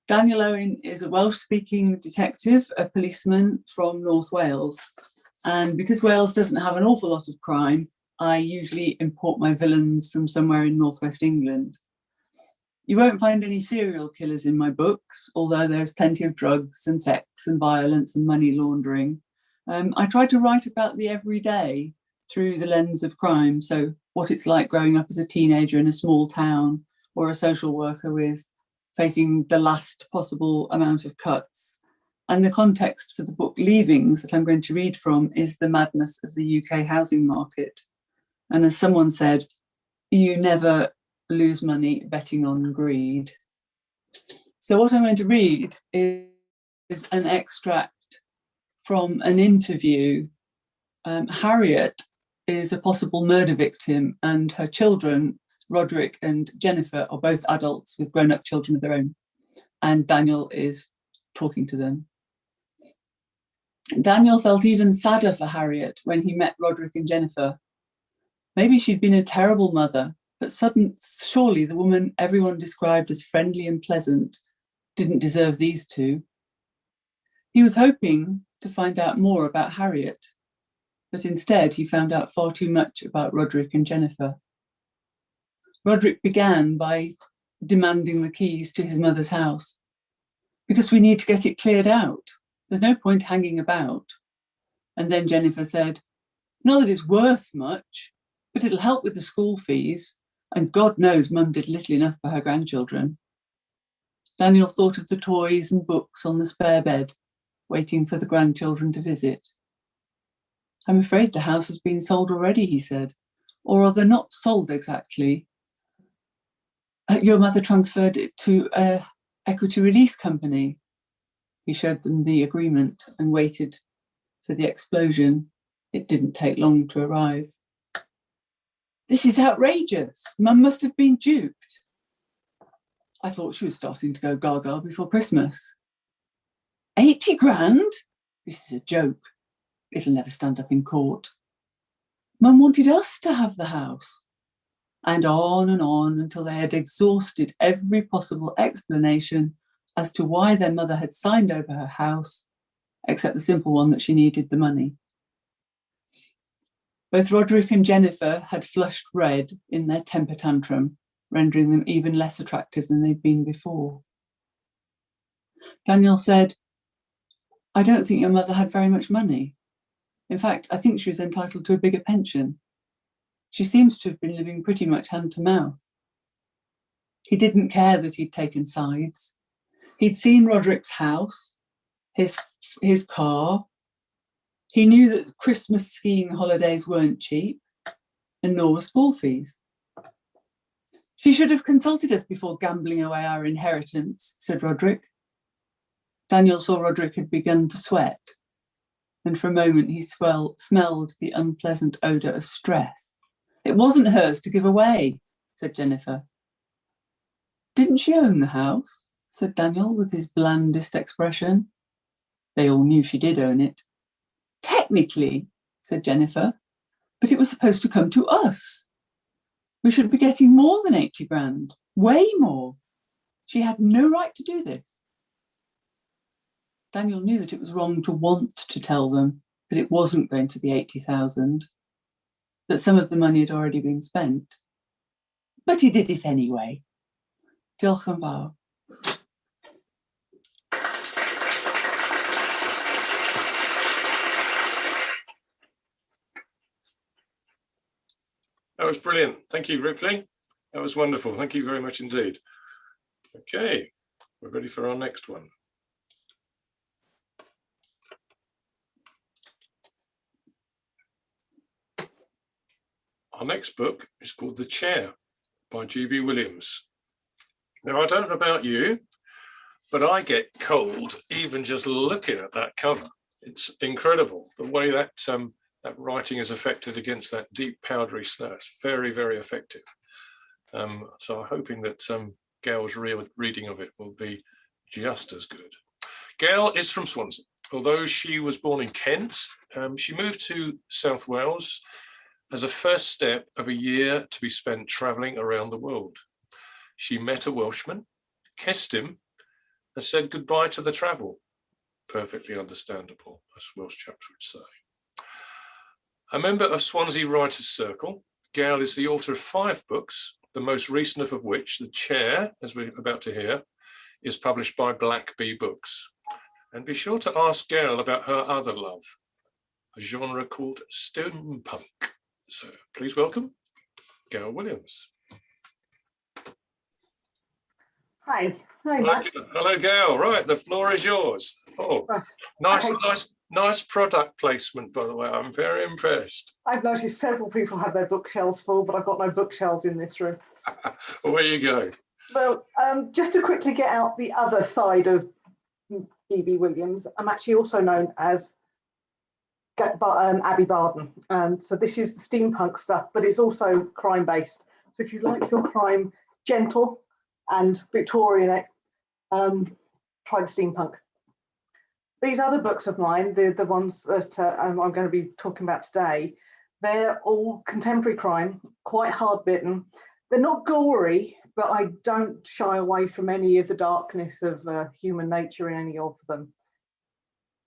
[SPEAKER 8] Daniel Owen is a Welsh-speaking detective, a policeman from North Wales. And because Wales doesn't have an awful lot of crime, I usually import my villains from somewhere in northwest England. You won't find any serial killers in my books, although there's plenty of drugs and sex and violence and money laundering. I try to write about the everyday through the lens of crime. So what it's like growing up as a teenager in a small town, or a social worker facing the last possible amount of cuts. And the context for the book Leavings that I'm going to read from is the madness of the UK housing market. And as someone said, you never lose money betting on greed. So what I'm going to read is an extract from an interview. Harriet is a possible murder victim, and her children, Roderick and Jennifer, are both adults with grown-up children of their own. And Daniel is talking to them. Daniel felt even sadder for Harriet when he met Roderick and Jennifer. Maybe she'd been a terrible mother, but surely the woman everyone described as friendly and pleasant didn't deserve these two. He was hoping to find out more about Harriet, but instead he found out far too much about Roderick and Jennifer. Roderick began by demanding the keys to his mother's house. Because we need to get it cleared out. There's no point hanging about. And then Jennifer said, not that it's worth much, but it'll help with the school fees. And God knows Mum did little enough for her grandchildren. Daniel thought of the toys and books on the spare bed, waiting for the grandchildren to visit. I'm afraid the house has been sold already, he said. Or are they not sold exactly? Your mother transferred it to an equity release company. He showed them the agreement and waited for the explosion. It didn't take long to arrive. This is outrageous. Mum must have been duped. I thought she was starting to go gaga before Christmas. 80 grand? This is a joke. It'll never stand up in court. Mum wanted us to have the house. And on until they had exhausted every possible explanation as to why their mother had signed over her house, except the simple one that she needed the money. Both Roderick and Jennifer had flushed red in their temper tantrum, rendering them even less attractive than they'd been before. Daniel said, I don't think your mother had very much money. In fact, I think she was entitled to a bigger pension. She seems to have been living pretty much hand to mouth. He didn't care that he'd taken sides. He'd seen Roderick's house, his car. He knew that Christmas skiing holidays weren't cheap, and nor were school fees. She should have consulted us before gambling away our inheritance, said Roderick. Daniel saw Roderick had begun to sweat, and for a moment he smelled the unpleasant odour of stress. It wasn't hers to give away, said Jennifer. Didn't she own the house? Said Daniel with his blandest expression. They all knew she did own it. Technically, said Jennifer, but it was supposed to come to us. We should be getting more than 80 grand, way more. She had no right to do this. Daniel knew that it was wrong to want to tell them that it wasn't going to be 80,000. That some of the money had already been spent. But he did it anyway. Diolch yn fawr.
[SPEAKER 2] That was brilliant. Thank you, Ripley. That was wonderful. Thank you very much indeed. Okay, we're ready for our next one. Our next book is called The Chair by G.B. Williams. Now, I don't know about you, but I get cold even just looking at that cover. It's incredible the way that that writing is affected against that deep powdery snow. It's very, very effective. So I'm hoping that Gail's reading of it will be just as good. Gail is from Swansea. Although she was born in Kent, she moved to South Wales as a first step of a year to be spent travelling around the world. She met a Welshman, kissed him, and said goodbye to the travel. Perfectly understandable, as Welsh chaps would say. A member of Swansea Writers' Circle, Gail is the author of 5 books, the most recent of which, The Chair, as we're about to hear, is published by Black Bee Books. And be sure to ask Gail about her other love, a genre called steampunk. So please welcome Gail Williams.
[SPEAKER 9] Hi, Matt.
[SPEAKER 2] Hello, Gail. Right, the floor is yours. Oh, nice, okay. nice product placement, by the way. I'm very impressed.
[SPEAKER 9] I've noticed several people have their bookshelves full, but I've got no bookshelves in this room.
[SPEAKER 2] Away you go.
[SPEAKER 9] Well, just to quickly get out the other side of G.B. Williams, I'm actually also known as Abby Barden. So this is the steampunk stuff, but it's also crime-based. So if you like your crime gentle and Victorian, try the steampunk. These other books of mine, the ones that I'm going to be talking about today, they're all contemporary crime, quite hard-bitten. They're not gory, but I don't shy away from any of the darkness of human nature in any of them.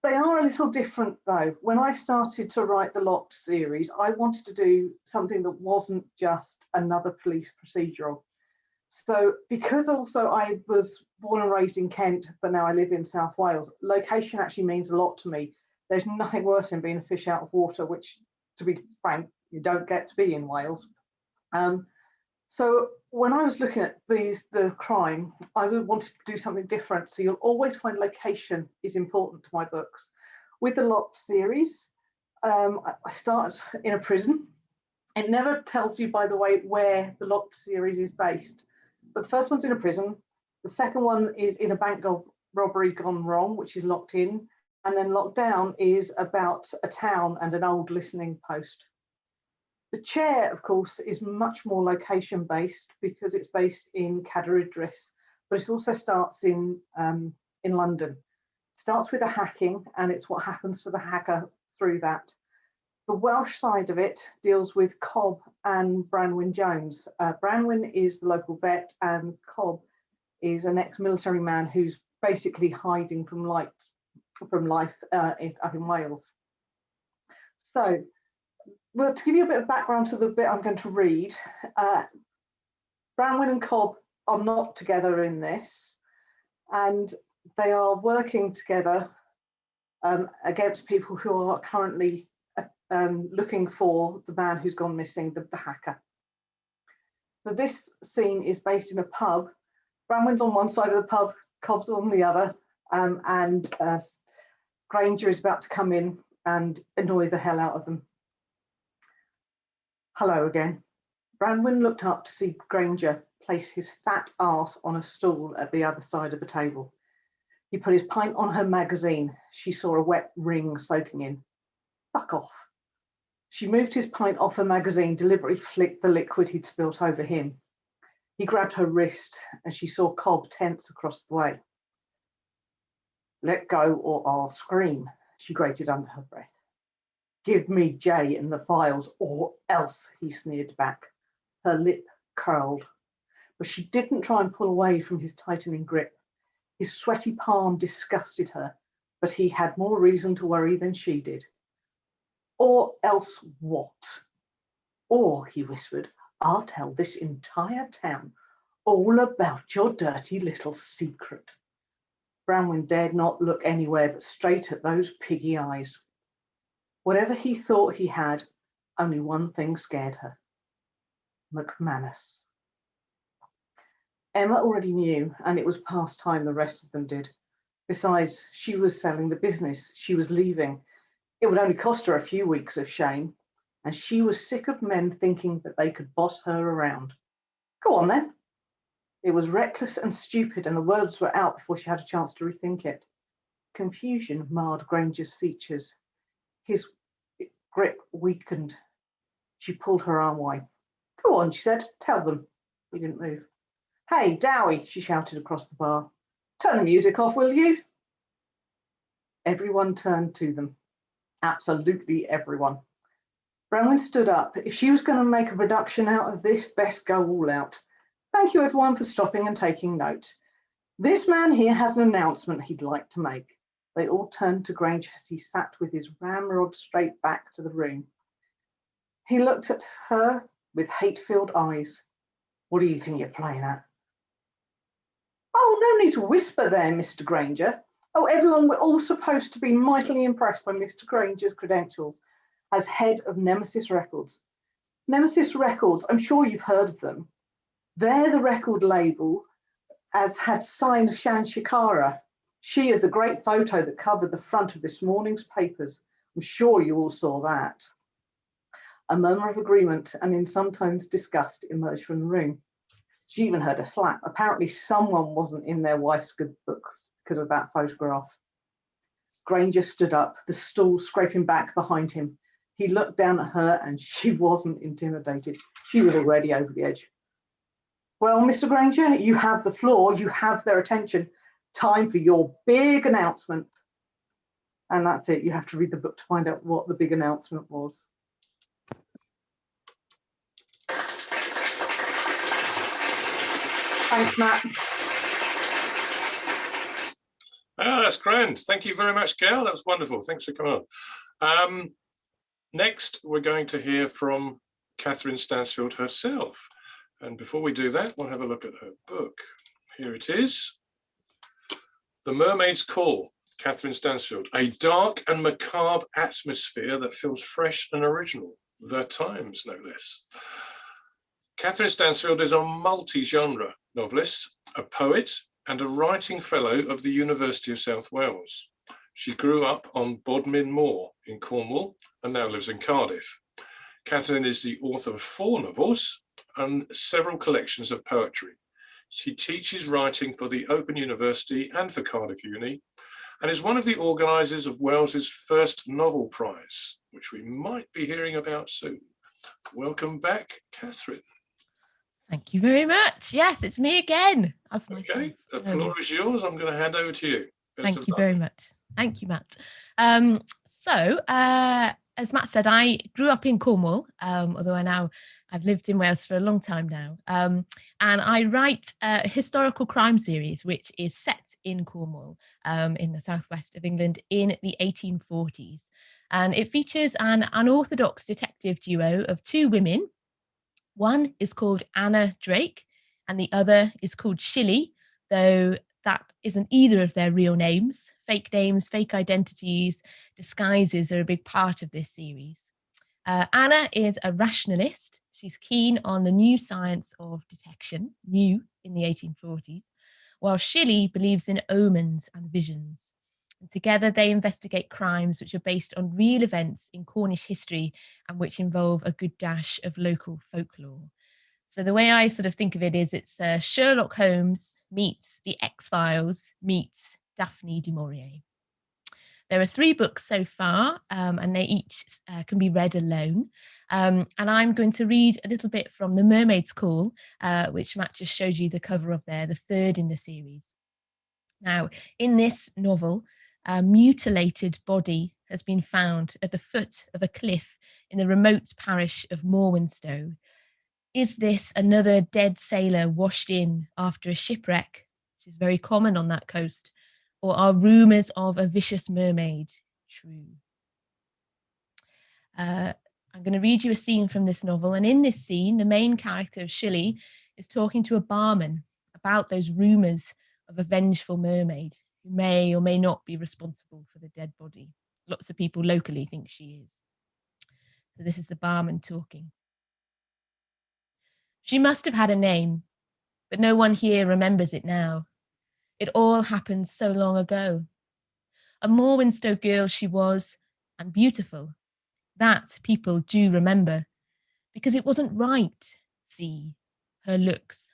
[SPEAKER 9] They are a little different though. When I started to write the Locked series, I wanted to do something that wasn't just another police procedural. So because also I was born and raised in Kent, but now I live in South Wales, location actually means a lot to me. There's nothing worse than being a fish out of water, which, to be frank, you don't get to be in Wales. So when I was looking at the crime, I wanted to do something different. So you'll always find location is important to my books. With the Locked series, I start in a prison. It never tells you, by the way, where the Locked series is based. But the first one's in a prison. The second one is in a bank robbery gone wrong, which is Locked In. And then Locked Down is about a town and an old listening post. The Chair, of course, is much more location-based because it's based in Cadair Idris, but it also starts in London. It starts with a hacking, and it's what happens to the hacker through that. The Welsh side of it deals with Cobb and Branwen Jones. Branwen is the local vet, and Cobb is an ex-military man who's basically hiding from life up in Wales. So, well, to give you a bit of background to the bit I'm going to read, Branwen and Cobb are not together in this, and they are working together against people who are currently looking for the man who's gone missing, the hacker. So this scene is based in a pub. Branwen's on one side of the pub, Cobb's on the other, and Granger is about to come in and annoy the hell out of them. Hello again. Branwen looked up to see Granger place his fat arse on a stool at the other side of the table. He put his pint on her magazine. She saw a wet ring soaking in. Fuck off. She moved his pint off her magazine, deliberately flicked the liquid he'd spilt over him. He grabbed her wrist and she saw Cobb tense across the way. Let go or I'll scream, she grated under her breath. Give me Jay and the files or else, he sneered back. Her lip curled, but she didn't try and pull away from his tightening grip. His sweaty palm disgusted her, but he had more reason to worry than she did. Or else what? Or, he whispered, I'll tell this entire town all about your dirty little secret. Branwen dared not look anywhere but straight at those piggy eyes. Whatever he thought he had, only one thing scared her. McManus. Emma already knew, and it was past time the rest of them did. Besides, she was selling the business. She was leaving. It would only cost her a few weeks of shame, and she was sick of men thinking that they could boss her around. Go on then. It was reckless and stupid, and the words were out before she had a chance to rethink it. Confusion marred Granger's features. His grip weakened. She pulled her arm away. Go on, she said. Tell them. He didn't move. Hey, Dowie, she shouted across the bar. Turn the music off, will you? Everyone turned to them. Absolutely everyone. Bronwyn stood up. If she was going to make a production out of this, best go all out. Thank you, everyone, for stopping and taking note. This man here has an announcement he'd like to make. They all turned to Granger as he sat with his ramrod straight back to the room. He looked at her with hate-filled eyes. What do you think you're playing at? Oh, no need to whisper there, Mr. Granger. Oh, everyone, we're all supposed to be mightily impressed by Mr. Granger's credentials as head of Nemesis Records. Nemesis Records, I'm sure you've heard of them. They're the record label as had signed Shan Shikara, she of the great photo that covered the front of this morning's papers. I'm sure you all saw that. A murmur of agreement and in some tones disgust emerged from the room. She even heard a slap. Apparently someone wasn't in their wife's good book because of that photograph. Granger stood up, the stool scraping back behind him. He looked down at her and she wasn't intimidated. She was already over the edge. Well, Mr. Granger, you have the floor. You have their attention. Time for your big announcement. And that's it. You have to read the book to find out what the big announcement was. Thanks, Matt.
[SPEAKER 2] Oh, that's grand. Thank you very much, Gail. That was wonderful. Thanks for coming on. Next, we're going to hear from Katherine Stansfield herself. And before we do that, we'll have a look at her book. Here it is. The Mermaid's Call, Katherine Stansfield. A dark and macabre atmosphere that feels fresh and original. The Times, no less. Katherine Stansfield is a multi-genre novelist, a poet, and a writing fellow of the University of South Wales. She grew up on Bodmin Moor in Cornwall and now lives in Cardiff. Katherine is the author of 4 novels and several collections of poetry. She teaches writing for the Open University and for Cardiff Uni, and is one of the organisers of Wales's first novel prize, which we might be hearing about soon. Welcome back, Katherine.
[SPEAKER 7] Thank you very much. Yes, it's me again.
[SPEAKER 2] Okay, the floor is yours. I'm going to hand over to you.
[SPEAKER 7] Thank you very much. Thank you, Matt. As Matt said, I grew up in Cornwall, although I've lived in Wales for a long time now. And I write a historical crime series, which is set in Cornwall, in the southwest of England in the 1840s. And it features an unorthodox detective duo of 2 women. One is called Anna Drake, and the other is called Shilly, though that isn't either of their real names. Fake names, fake identities, disguises are a big part of this series. Anna is a rationalist. She's keen on the new science of detection, new in the 1840s, while Shilly believes in omens and visions. And together they investigate crimes which are based on real events in Cornish history and which involve a good dash of local folklore. So the way I sort of think of it is it's Sherlock Holmes meets The X-Files meets Daphne du Maurier. There are 3 books so far, and they each can be read alone. And I'm going to read a little bit from The Mermaid's Call, which Matt just showed you the cover of there, the 3rd in the series. Now, in this novel, a mutilated body has been found at the foot of a cliff in the remote parish of Morwenstow. Is this another dead sailor washed in after a shipwreck, which is very common on that coast? Or are rumours of a vicious mermaid true? I'm going to read you a scene from this novel. And in this scene, the main character of Shilly is talking to a barman about those rumours of a vengeful mermaid who may or may not be responsible for the dead body. Lots of people locally think she is. So this is the barman talking. She must have had a name, but no one here remembers it now. It all happened so long ago. A Morwenstow girl she was, and beautiful. That people do remember, because it wasn't right, see, her looks.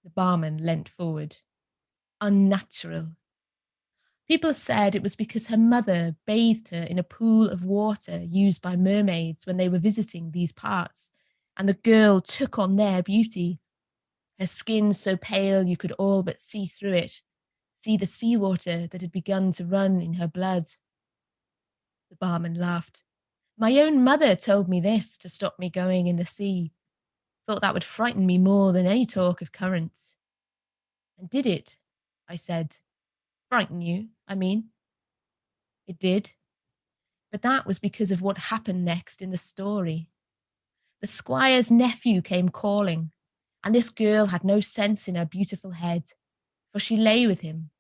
[SPEAKER 7] The barman leant forward. Unnatural. People said it was because her mother bathed her in a pool of water used by mermaids when they were visiting these parts, and the girl took on their beauty. Her skin so pale you could all but see through it, see the seawater that had begun to run in her blood. The barman laughed. My own mother told me this to stop me going in the sea. Thought that would frighten me more than any talk of currents. And did it? I said. Frighten you, I mean. It did. But that was because of what happened next in the story. The squire's nephew came calling, and this girl had no sense in her beautiful head, for she lay with him.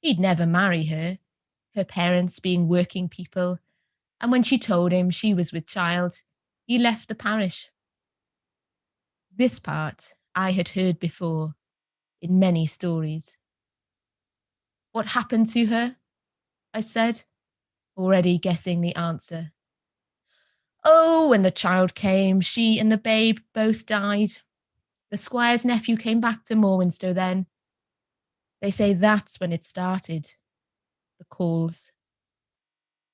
[SPEAKER 7] He'd never marry her, her parents being working people, and when she told him she was with child, he left the parish. This part I had heard before, in many stories. What happened to her? I said, already guessing the answer. Oh, when the child came, she and the babe both died. The squire's nephew came back to Morwenstow then. They say that's when it started. The calls.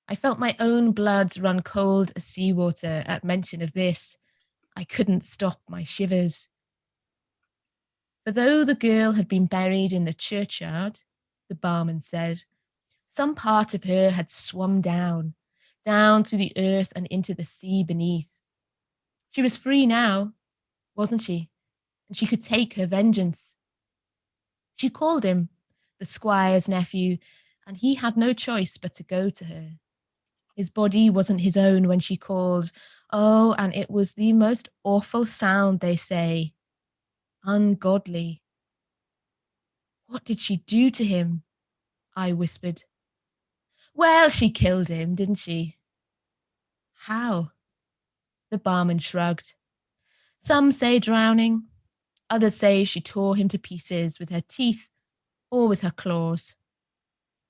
[SPEAKER 7] I felt my own blood run cold as seawater at mention of this. I couldn't stop my shivers. For though the girl had been buried in the churchyard, the barman said, some part of her had swum down to the earth and into the sea beneath. She was free now, wasn't she? And she could take her vengeance. She called him, the squire's nephew, and he had no choice but to go to her. His body wasn't his own when she called. Oh, and it was the most awful sound, they say. Ungodly. What did she do to him? I whispered. Well, she killed him, didn't she? How? The barman shrugged. Some say drowning. Others say she tore him to pieces with her teeth or with her claws.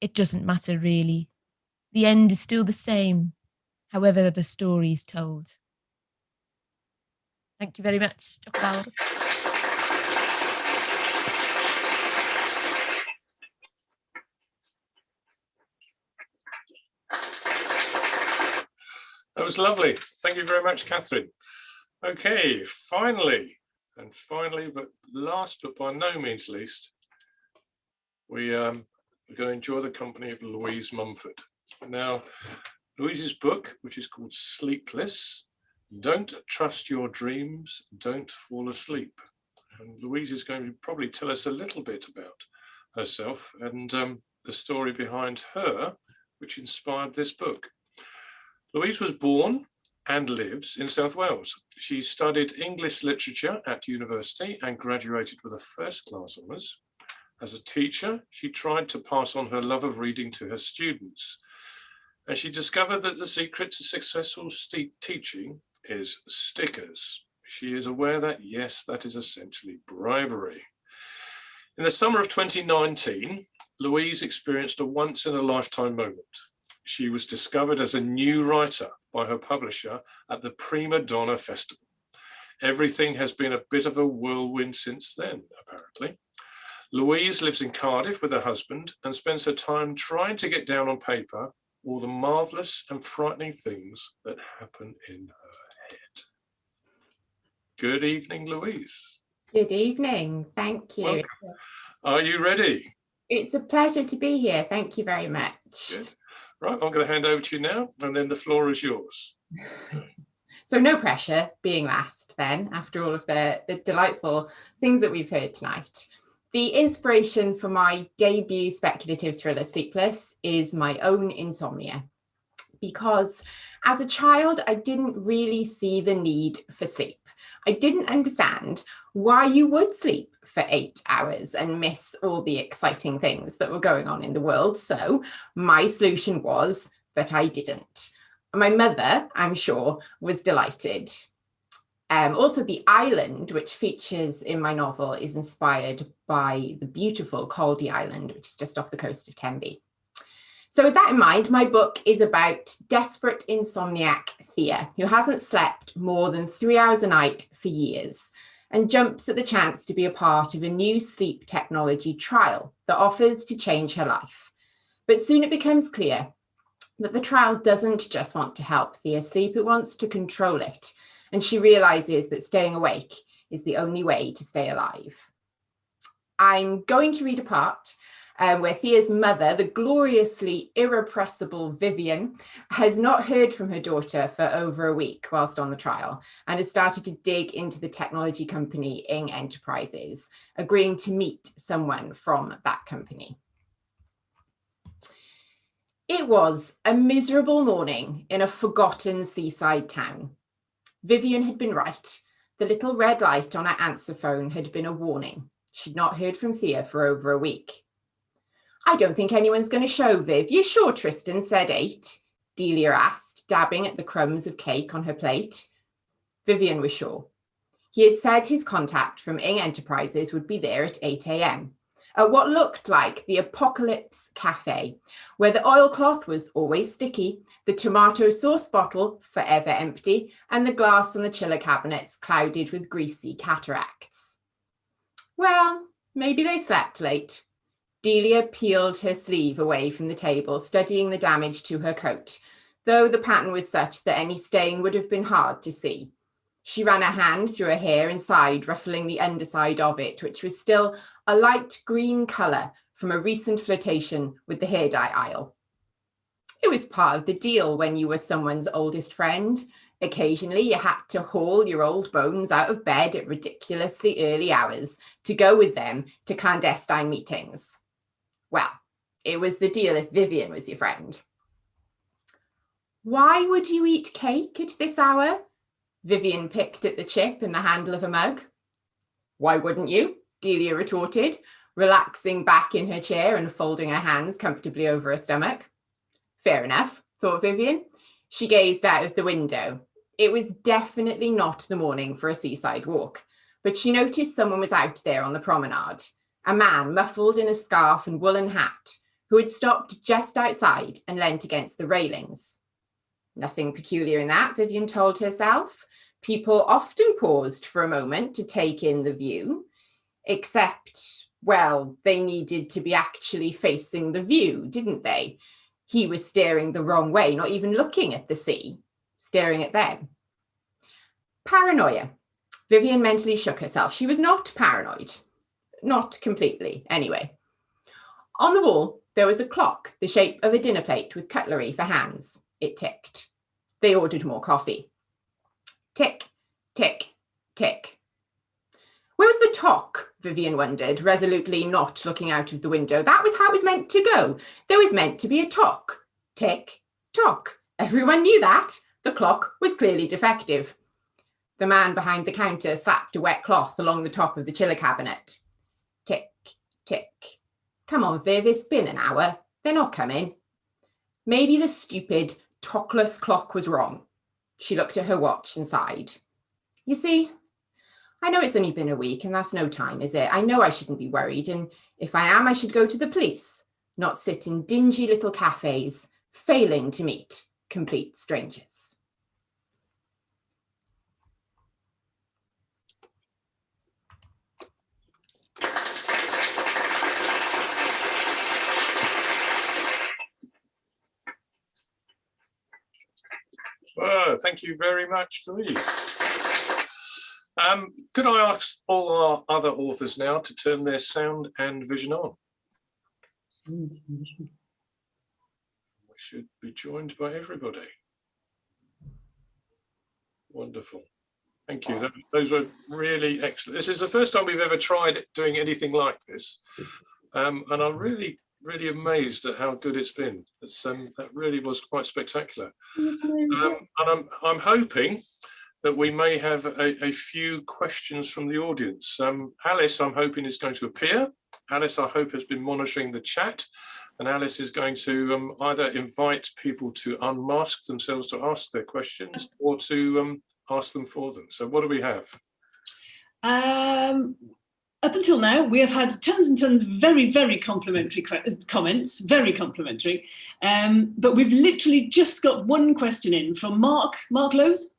[SPEAKER 7] It doesn't matter really. The end is still the same, however the story's told. Thank you very much, Dr.
[SPEAKER 2] That was lovely. Thank you very much, Catherine. Okay, finally, but last but by no means least, we're going to enjoy the company of Louise Mumford. Now, Louise's book, which is called Sleepless, Don't Trust Your Dreams, Don't Fall Asleep. And Louise is going to probably tell us a little bit about herself and the story behind her, which inspired this book. Louise was born and lives in South Wales. She studied English literature at university and graduated with a first-class honours. As a teacher, she tried to pass on her love of reading to her students. And she discovered that the secret to successful teaching is stickers. She is aware that, yes, that is essentially bribery. In the summer of 2019, Louise experienced a once-in-a-lifetime moment. She was discovered as a new writer by her publisher at the Prima Donna Festival. Everything has been a bit of a whirlwind since then, apparently. Louise lives in Cardiff with her husband and spends her time trying to get down on paper all the marvellous and frightening things that happen in her head. Good evening, Louise.
[SPEAKER 10] Good evening. Thank you.
[SPEAKER 2] Welcome. Are you ready?
[SPEAKER 10] It's a pleasure to be here. Thank you very much.
[SPEAKER 2] Good. Right, I'm going to hand over to you now, and then the floor is yours.
[SPEAKER 10] So no pressure being last then, after all of the delightful things that we've heard tonight. The inspiration for my debut speculative thriller, Sleepless, is my own insomnia. Because as a child, I didn't really see the need for sleep. I didn't understand why you would sleep for 8 hours and miss all the exciting things that were going on in the world. So my solution was that I didn't. My mother, I'm sure, was delighted. Also, the island, which features in my novel, is inspired by the beautiful Caldy Island, which is just off the coast of Tenby. So with that in mind, my book is about desperate insomniac Thea, who hasn't slept more than 3 hours a night for years and jumps at the chance to be a part of a new sleep technology trial that offers to change her life. But soon it becomes clear that the trial doesn't just want to help Thea sleep, it wants to control it. And she realizes that staying awake is the only way to stay alive. I'm going to read a part where Thea's mother, the gloriously irrepressible Vivian, has not heard from her daughter for over a week whilst on the trial and has started to dig into the technology company Ing Enterprises, agreeing to meet someone from that company. It was a miserable morning in a forgotten seaside town. Vivian had been right. The little red light on her answer phone had been a warning. She'd not heard from Thea for over a week. I don't think anyone's going to show, Viv. You sure Tristan said 8? Delia asked, dabbing at the crumbs of cake on her plate. Vivian was sure. He had said his contact from Ing Enterprises would be there at 8 a.m. at what looked like the Apocalypse Cafe, where the oilcloth was always sticky, the tomato sauce bottle forever empty, and the glass on the chiller cabinets clouded with greasy cataracts. Well, maybe they slept late. Delia peeled her sleeve away from the table, studying the damage to her coat, though the pattern was such that any stain would have been hard to see. She ran her hand through her hair and sighed, ruffling the underside of it, which was still a light green colour from a recent flirtation with the hair dye aisle. It was part of the deal when you were someone's oldest friend. Occasionally you had to haul your old bones out of bed at ridiculously early hours to go with them to clandestine meetings. Well, it was the deal if Vivian was your friend. Why would you eat cake at this hour? Vivian picked at the chip in the handle of a mug. Why wouldn't you? Delia retorted, relaxing back in her chair and folding her hands comfortably over her stomach. Fair enough, thought Vivian. She gazed out of the window. It was definitely not the morning for a seaside walk, but she noticed someone was out there on the promenade, a man muffled in a scarf and woolen hat, who had stopped just outside and leant against the railings. Nothing peculiar in that, Vivian told herself. People often paused for a moment to take in the view, except, well, they needed to be actually facing the view, didn't they? He was staring the wrong way, not even looking at the sea, staring at them. Paranoia. Vivian mentally shook herself. She was not paranoid. Not completely, anyway. On the wall, there was a clock, the shape of a dinner plate with cutlery for hands. It ticked. They ordered more coffee. Tick, tick, tick. Where's the tock? Vivian wondered, resolutely not looking out of the window. That was how it was meant to go. There was meant to be a tock. Tick, tock. Everyone knew that. The clock was clearly defective. The man behind the counter slapped a wet cloth along the top of the chiller cabinet. Tick, tick. Come on, Viv, it's been an hour. They're not coming. Maybe the stupid, tockless clock was wrong. She looked at her watch and sighed. You see, I know it's only been a week and that's no time, is it? I know I shouldn't be worried, and if I am, I should go to the police, not sit in dingy little cafes, failing to meet complete strangers.
[SPEAKER 2] Thank you very much, Louise. Could I ask all our other authors now to turn their sound and vision on? We should be joined by everybody. Wonderful. Thank you. Those were really excellent. This is the first time we've ever tried doing anything like this. And I'm really amazed at how good it's been. That really was quite spectacular. And I'm hoping that we may have a few questions from the audience. Alice, I'm hoping, is going to appear. Alice, I hope, has been monitoring the chat, and Alice is going to either invite people to unmask themselves to ask their questions, or to ask them for them. So what do we have?
[SPEAKER 11] Up until now, we have had tons and tons of very, very complimentary comments, very complimentary. But we've literally just got one question in from Mark Lowes.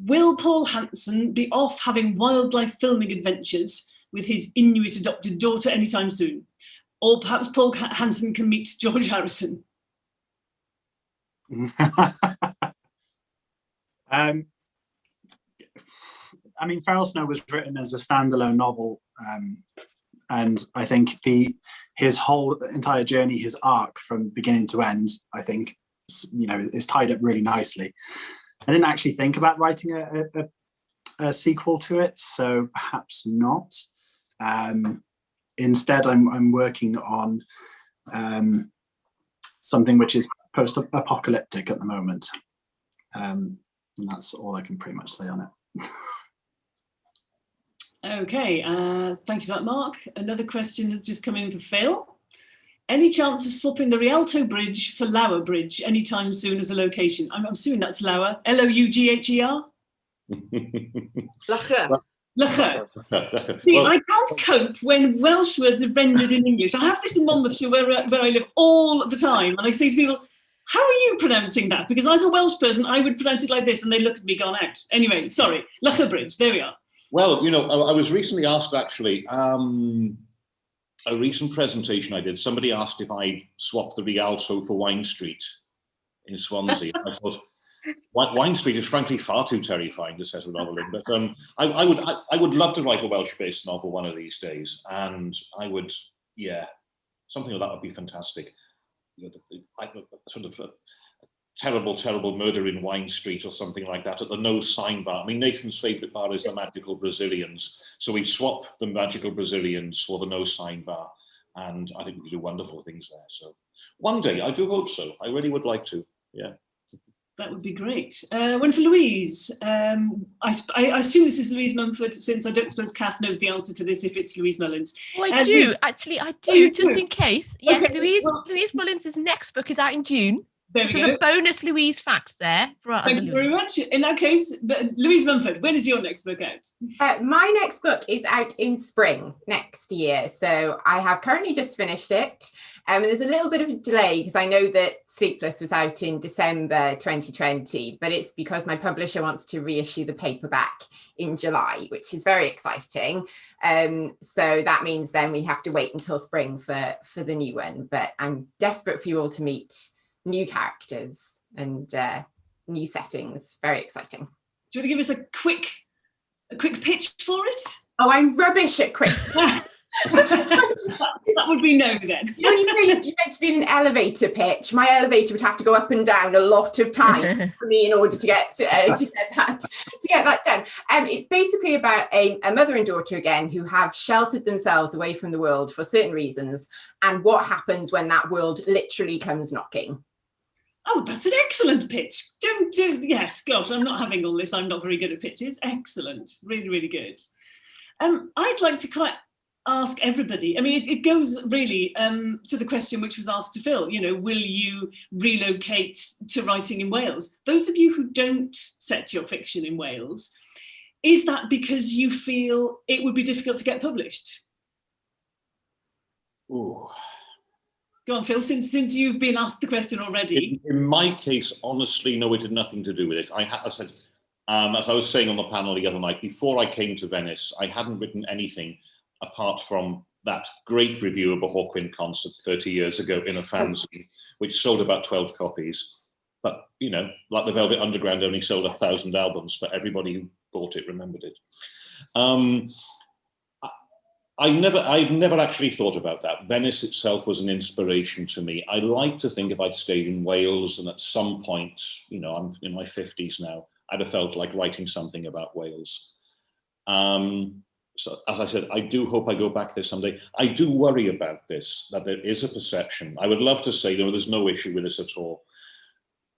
[SPEAKER 11] Will Paul Hansen be off having wildlife filming adventures with his Inuit adopted daughter anytime soon? Or perhaps Paul Hansen can meet George Harrison?
[SPEAKER 6] I mean, Feral Snow was written as a standalone novel, and I think his whole entire journey, his arc from beginning to end, I think, is tied up really nicely. I didn't actually think about writing a sequel to it, so perhaps not. Instead, I'm working on something which is post-apocalyptic at the moment, and that's all I can pretty much say on it.
[SPEAKER 11] Okay, thank you for that, Mark. Another question has just come in for Phil. Any chance of swapping the Rialto Bridge for Lower Bridge anytime soon as a location? I'm assuming that's Lower, L-O-U-G-H-E-R?
[SPEAKER 3] Lacher.
[SPEAKER 11] Lacher. See, I can't cope when Welsh words are rendered in English. I have this in Monmouthshire where I live all the time, and I say to people, how are you pronouncing that? Because as a Welsh person, I would pronounce it like this, and they look at me, gone out. Anyway, sorry, Lacher Bridge, there we are.
[SPEAKER 4] Well, I was recently asked, actually, a recent presentation I did, somebody asked if I'd swapped the Rialto for Wine Street in Swansea. I thought, Wine Street is frankly far too terrifying to set a novel in, but I would love to write a Welsh-based novel one of these days, and I would, something like that would be fantastic. Sort of a terrible murder in Wine Street or something like that at the No Sign Bar. I mean, Nathan's favourite bar is the Magical Brazilians, so we swap the Magical Brazilians for the No Sign Bar, and I think we could do wonderful things there. So one day, I do hope so. I really would like to, yeah.
[SPEAKER 11] That would be great. One for Louise. I assume this is Louise Mumford, since I don't suppose Kath knows the answer to this if it's Louise Mullins.
[SPEAKER 7] Oh, I do, actually, I do, just in case. Yes, okay. Louise Mullins' next book is out in June. This is a bonus Louise fact there.
[SPEAKER 11] Thank you very much. In that case, Louise Mumford, when is your next book out?
[SPEAKER 10] My next book is out in spring next year. So I have currently just finished it. And there's a little bit of a delay because I know that Sleepless was out in December 2020, but it's because my publisher wants to reissue the paperback in July, which is very exciting. So that means then we have to wait until spring for the new one. But I'm desperate for you all to meet new characters and new settings. Very exciting.
[SPEAKER 11] Do you want to give us a quick pitch for it?
[SPEAKER 10] Oh, I'm rubbish at quick.
[SPEAKER 11] That would be no then.
[SPEAKER 10] When you say you're meant to be in an elevator pitch, my elevator would have to go up and down a lot of time for me in order to get that done. It's basically about a mother and daughter again who have sheltered themselves away from the world for certain reasons, and what happens when that world literally comes knocking.
[SPEAKER 11] Oh, that's an excellent pitch. Yes, gosh, I'm not having all this. I'm not very good at pitches. Excellent. Really, really good. I'd like to ask everybody, I mean, it goes really to the question which was asked to Phil, will you relocate to writing in Wales? Those of you who don't set your fiction in Wales, is that because you feel it would be difficult to get published?
[SPEAKER 4] Ooh.
[SPEAKER 11] Go on, Phil, since you've been asked the question already.
[SPEAKER 4] In my case, honestly, no, it had nothing to do with it. As I was saying on the panel the other night, before I came to Venice, I hadn't written anything apart from that great review of a Hawkwind concert 30 years ago in a fanzine, which sold about 12 copies. But, like the Velvet Underground only sold 1,000 albums, but everybody who bought it remembered it. I'd never actually thought about that. Venice itself was an inspiration to me. I like to think if I'd stayed in Wales and at some point, I'm in my 50s now, I'd have felt like writing something about Wales. So as I said, I do hope I go back there someday. I do worry about this, that there is a perception. I would love to say, there's no issue with this at all.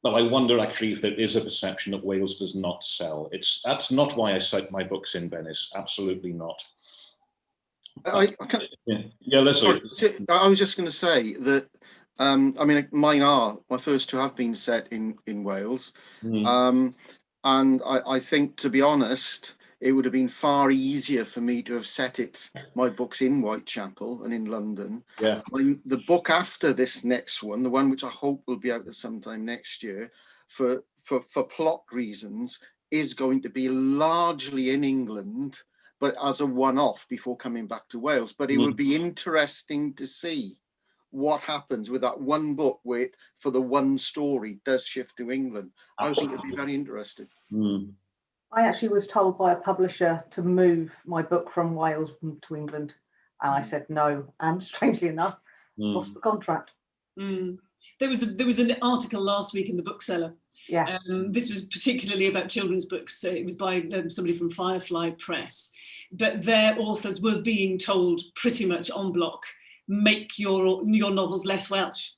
[SPEAKER 4] But I wonder actually if there is a perception that Wales does not sell. That's not why I cite my books in Venice. Absolutely not.
[SPEAKER 5] I was just going to say that, I mean, my first two have been set in Wales. And I think, to be honest, it would have been far easier for me to have set my books in Whitechapel and in London.
[SPEAKER 4] Yeah.
[SPEAKER 5] The book after this next one, the one which I hope will be out at sometime next year, for plot reasons, is going to be largely in England, but as a one-off before coming back to Wales. But it will be interesting to see what happens with that one book where it, for the one story, does shift to England.
[SPEAKER 4] Absolutely.
[SPEAKER 5] I think it'd be very interesting.
[SPEAKER 9] I actually was told by a publisher to move my book from Wales to England, and I said no. And strangely enough, lost the contract.
[SPEAKER 11] There was an article last week in the Bookseller.
[SPEAKER 9] Yeah.
[SPEAKER 11] This was particularly about children's books. It was by somebody from Firefly Press, but their authors were being told pretty much en bloc, make your novels less Welsh.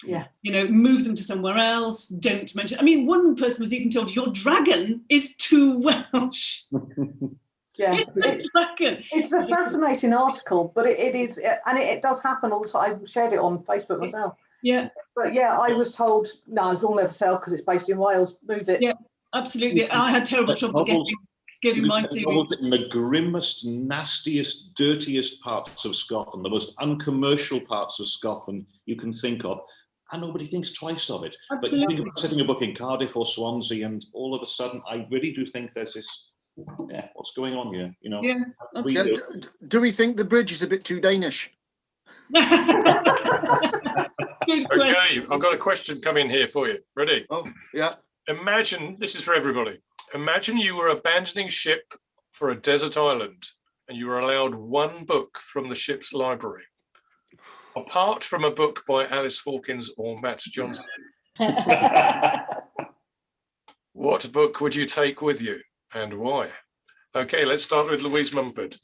[SPEAKER 9] Yeah.
[SPEAKER 11] You know, move them to somewhere else. Don't mention. I mean, one person was even told your dragon is too Welsh.
[SPEAKER 9] Yeah,
[SPEAKER 11] it's
[SPEAKER 9] a fascinating article, but it is, and it does happen all the time. I shared it on Facebook myself.
[SPEAKER 11] Yeah.
[SPEAKER 9] But yeah, I was told, no, it'll never sell because it's based in Wales. Move it.
[SPEAKER 11] Yeah, absolutely. I had terrible trouble getting my series.
[SPEAKER 4] In the grimmest, nastiest, dirtiest parts of Scotland, the most uncommercial parts of Scotland you can think of, and nobody thinks twice of it.
[SPEAKER 11] Absolutely.
[SPEAKER 4] But you think about setting a book in Cardiff or Swansea, and all of a sudden, I really do think there's this, what's going on here? You know?
[SPEAKER 11] Yeah.
[SPEAKER 5] Do we think the bridge is a bit too Danish?
[SPEAKER 2] Okay, I've got a question coming here for you. Ready?
[SPEAKER 5] Oh, yeah.
[SPEAKER 2] Imagine, this is for everybody. Imagine you were abandoning ship for a desert island and you were allowed one book from the ship's library. Apart from a book by Alice Hawkins or Matt Johnson. What book would you take with you and why? Okay, let's start with Louise Mumford.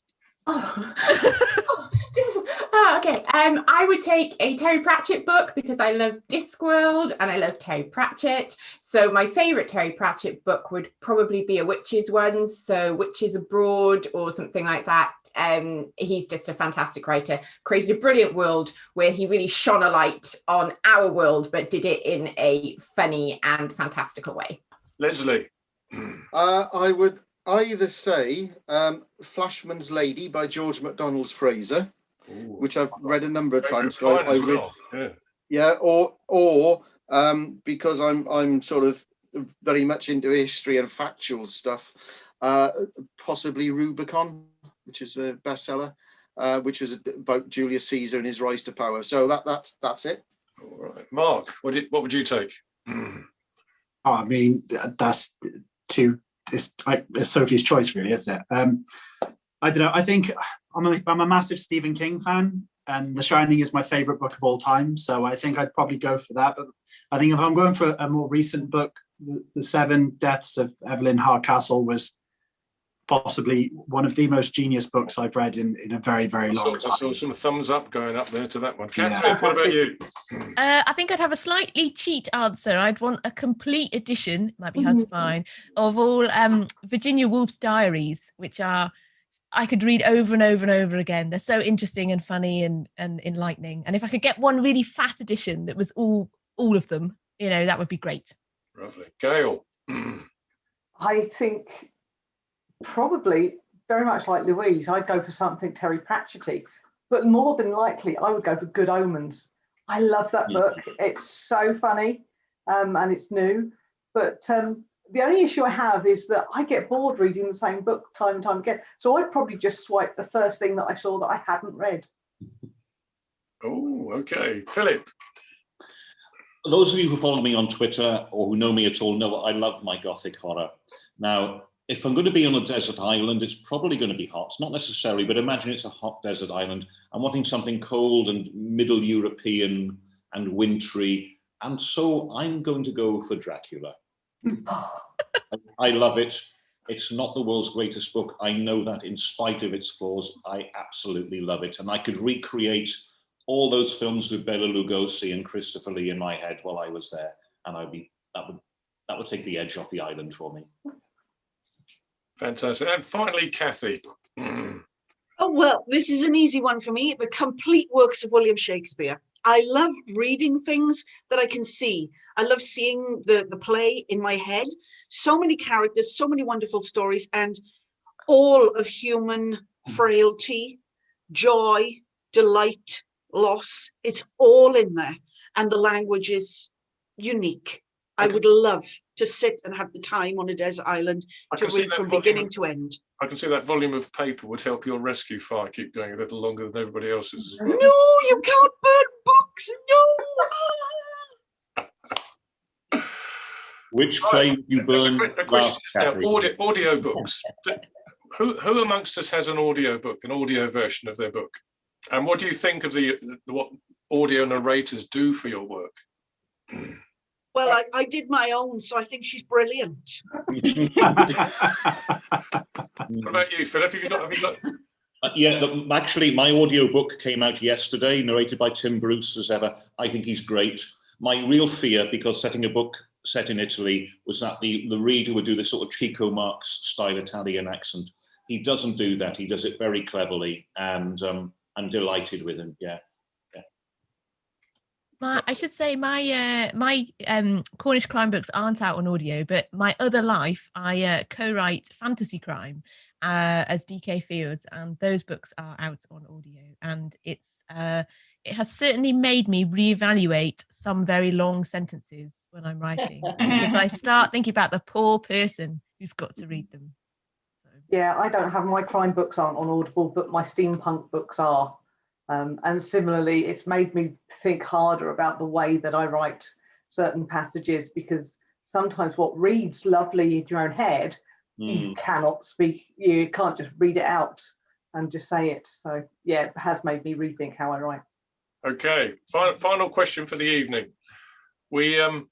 [SPEAKER 10] Okay, I would take a Terry Pratchett book because I love Discworld and I love Terry Pratchett. So my favourite Terry Pratchett book would probably be a witches one, so Witches Abroad or something like that. He's just a fantastic writer, created a brilliant world where he really shone a light on our world, but did it in a funny and fantastical way.
[SPEAKER 2] Leslie.
[SPEAKER 5] I would either say Flashman's Lady by George MacDonald Fraser, which I've read a number of times. So I read, or because I'm sort of very much into history and factual stuff, possibly Rubicon, which is a bestseller, which is about Julius Caesar and his rise to power. So that's it.
[SPEAKER 2] All right, Mark, what would you take?
[SPEAKER 6] I mean, that's it's Sophie's choice, really, isn't it? I don't know. I think I'm a massive Stephen King fan, and The Shining is my favorite book of all time. So I think I'd probably go for that. But I think if I'm going for a more recent book, The Seven Deaths of Evelyn Hardcastle was possibly one of the most genius books I've read in a very, very long time.
[SPEAKER 2] I saw some thumbs up going up there to that one. Catherine, what about you?
[SPEAKER 7] I think I'd have a slightly cheat answer. I'd want a complete edition, might be hard to find, of all Virginia Woolf's diaries, which are I could read over and over and over again. They're so interesting and funny and enlightening. And if I could get one really fat edition that was all of them, that would be great.
[SPEAKER 2] Lovely. Gail.
[SPEAKER 9] I think probably very much like Louise, I'd go for something Terry Pratchett-y, but more than likely I would go for Good Omens. I love that book. It's so funny and it's new, but the only issue I have is that I get bored reading the same book time and time again. So I'd probably just swipe the first thing that I saw that I hadn't read.
[SPEAKER 2] Oh, okay. Philip.
[SPEAKER 4] Those of you who follow me on Twitter or who know me at all know I love my Gothic horror. Now, if I'm going to be on a desert island, it's probably going to be hot. Not necessarily, but imagine it's a hot desert island. I'm wanting something cold and Middle European and wintry. And so I'm going to go for Dracula. I love it. It's not the world's greatest book. I know that in spite of its flaws, I absolutely love it. And I could recreate all those films with Bela Lugosi and Christopher Lee in my head while I was there. And that would take the edge off the island for me.
[SPEAKER 2] Fantastic. And finally, Kathy.
[SPEAKER 3] Oh, well, this is an easy one for me. The complete works of William Shakespeare. I love reading things that I can see. I love seeing the play in my head. So many characters, so many wonderful stories, and all of human frailty, joy, delight, loss. It's all in there. And the language is unique. I would love to sit and have the time on a desert island to read from beginning to end.
[SPEAKER 2] I can see that volume of paper would help your rescue fire keep going a little longer than everybody else's.
[SPEAKER 3] No, you can't burn books. No.
[SPEAKER 4] Which play would you burn last, Kathy?
[SPEAKER 2] Audio books. Who amongst us has an audio book, an audio version of their book? And what do you think of what audio narrators do for your work?
[SPEAKER 3] Well, I did my own, so I think she's brilliant.
[SPEAKER 2] What about you, Philip? Have you got?
[SPEAKER 4] Yeah, actually, my audio book came out yesterday, narrated by Tim Bruce, as ever. I think he's great. My real fear, because setting a book set in Italy, was that the reader would do this sort of Chico Marx style Italian accent. He doesn't do that. He does it very cleverly, and I'm delighted with him. Yeah.
[SPEAKER 7] I should say my Cornish crime books aren't out on audio, but my other life, I co-write fantasy crime as DK Fields, and those books are out on audio. And it has certainly made me reevaluate some very long sentences when I'm writing, because I start thinking about the poor person who's got to read them. So.
[SPEAKER 9] Yeah, I don't have my crime books aren't on Audible, but my steampunk books are. And similarly, it's made me think harder about the way that I write certain passages, because sometimes what reads lovely in your own head, you cannot speak, you can't just read it out and just say it. So yeah, it has made me rethink how I write.
[SPEAKER 2] Okay, final question for the evening. We've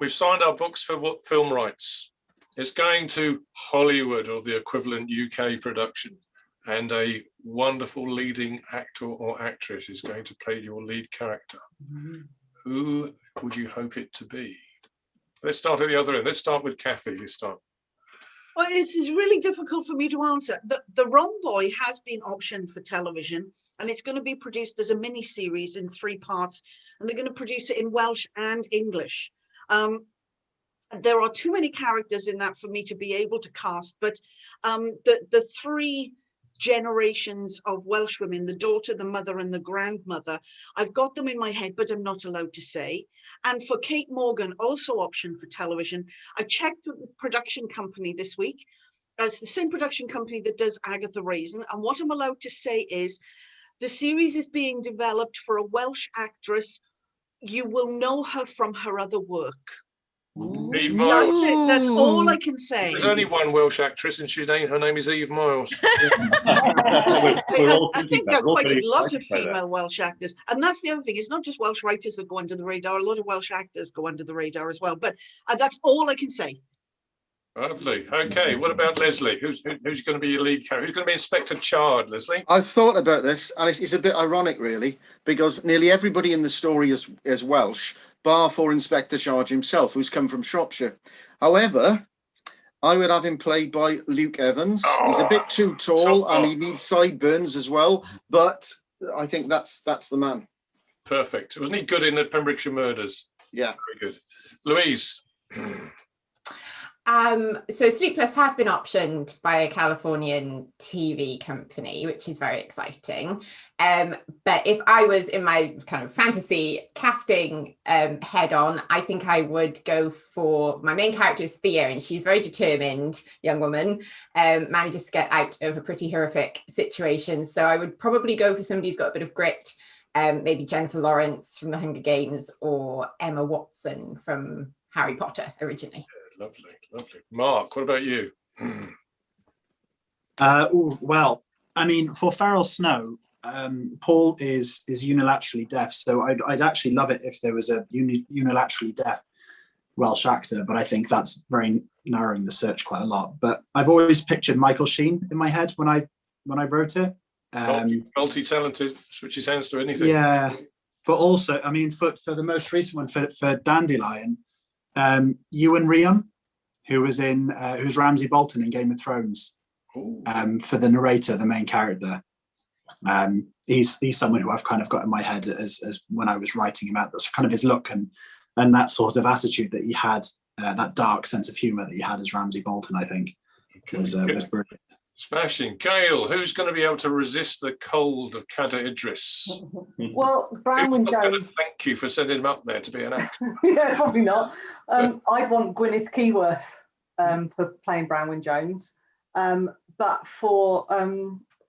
[SPEAKER 2] signed our books for what film rights. It's going to Hollywood or the equivalent UK production. And a wonderful leading actor or actress is going to play your lead character. Who would you hope it to be? Let's start at the other end. Let's start with Kathy. You start.
[SPEAKER 3] Well, this is really difficult for me to answer. The Wrong Boy has been optioned for television, and it's going to be produced as a mini-series in 3 parts, and they're going to produce it in Welsh and English. There are too many characters in that for me to be able to cast, but the 3 generations of Welsh women, the daughter, the mother and the grandmother, I've got them in my head, but I'm not allowed to say. And for Kate Morgan, also optioned for television, I checked with the production company this week. It's the same production company that does Agatha Raisin, and what I'm allowed to say is the series is being developed for a Welsh actress. You will know her from her other work.
[SPEAKER 2] Eve Miles.
[SPEAKER 3] That's it. That's all I can say.
[SPEAKER 2] There's only one Welsh actress, and her name is Eve Miles.
[SPEAKER 3] I think there are quite a lot of female Welsh actors, and that's the other thing. It's not just Welsh writers that go under the radar. A lot of Welsh actors go under the radar as well. But that's all I can say.
[SPEAKER 2] Lovely. Okay. What about Leslie? Who's going to be your lead character? Who's going to be Inspector Chard, Leslie?
[SPEAKER 5] I've thought about this, and it's a bit ironic, really, because nearly everybody in the story is Welsh, bar for Inspector Chard himself, who's come from Shropshire. However, I would have him played by Luke Evans. He's a bit too tall, and he needs sideburns as well, but I think that's the man.
[SPEAKER 2] Perfect. Wasn't he good in the Pembrokeshire Murders?
[SPEAKER 5] Yeah.
[SPEAKER 2] Very good. Louise?
[SPEAKER 10] So Sleepless has been optioned by a Californian TV company, which is very exciting. But if I was in my kind of fantasy casting head on, I think I would go for, my main character is Thea, and she's a very determined young woman, manages to get out of a pretty horrific situation. So I would probably go for somebody who's got a bit of grit, maybe Jennifer Lawrence from The Hunger Games or Emma Watson from Harry Potter originally.
[SPEAKER 2] Lovely, lovely. Mark, what about you?
[SPEAKER 6] Well, I mean, for Feral Snow, Paul is unilaterally deaf, so I'd actually love it if there was a unilaterally deaf Welsh actor, but I think that's very narrowing the search quite a lot. But I've always pictured Michael Sheen in my head when I wrote it.
[SPEAKER 2] Multi-talented, switch his hands to anything.
[SPEAKER 6] Yeah, but also, I mean, for the most recent one, for Dandelion, Ewan Rheon, who's Ramsay Bolton in Game of Thrones, for the narrator, the main character. He's someone who I've kind of got in my head as when I was writing him out. That's kind of his look and that sort of attitude that he had, that dark sense of humour that he had as Ramsay Bolton, I think, was brilliant.
[SPEAKER 2] Smashing. Gail, who's going to be able to resist the cold of Kader Idris?
[SPEAKER 9] Well, Branwen
[SPEAKER 2] Jones.
[SPEAKER 9] Jones.
[SPEAKER 2] Thank you for sending him up there to be an actor.
[SPEAKER 9] Yeah, probably not. I'd want Gwyneth Keyworth for playing Branwen Jones. But for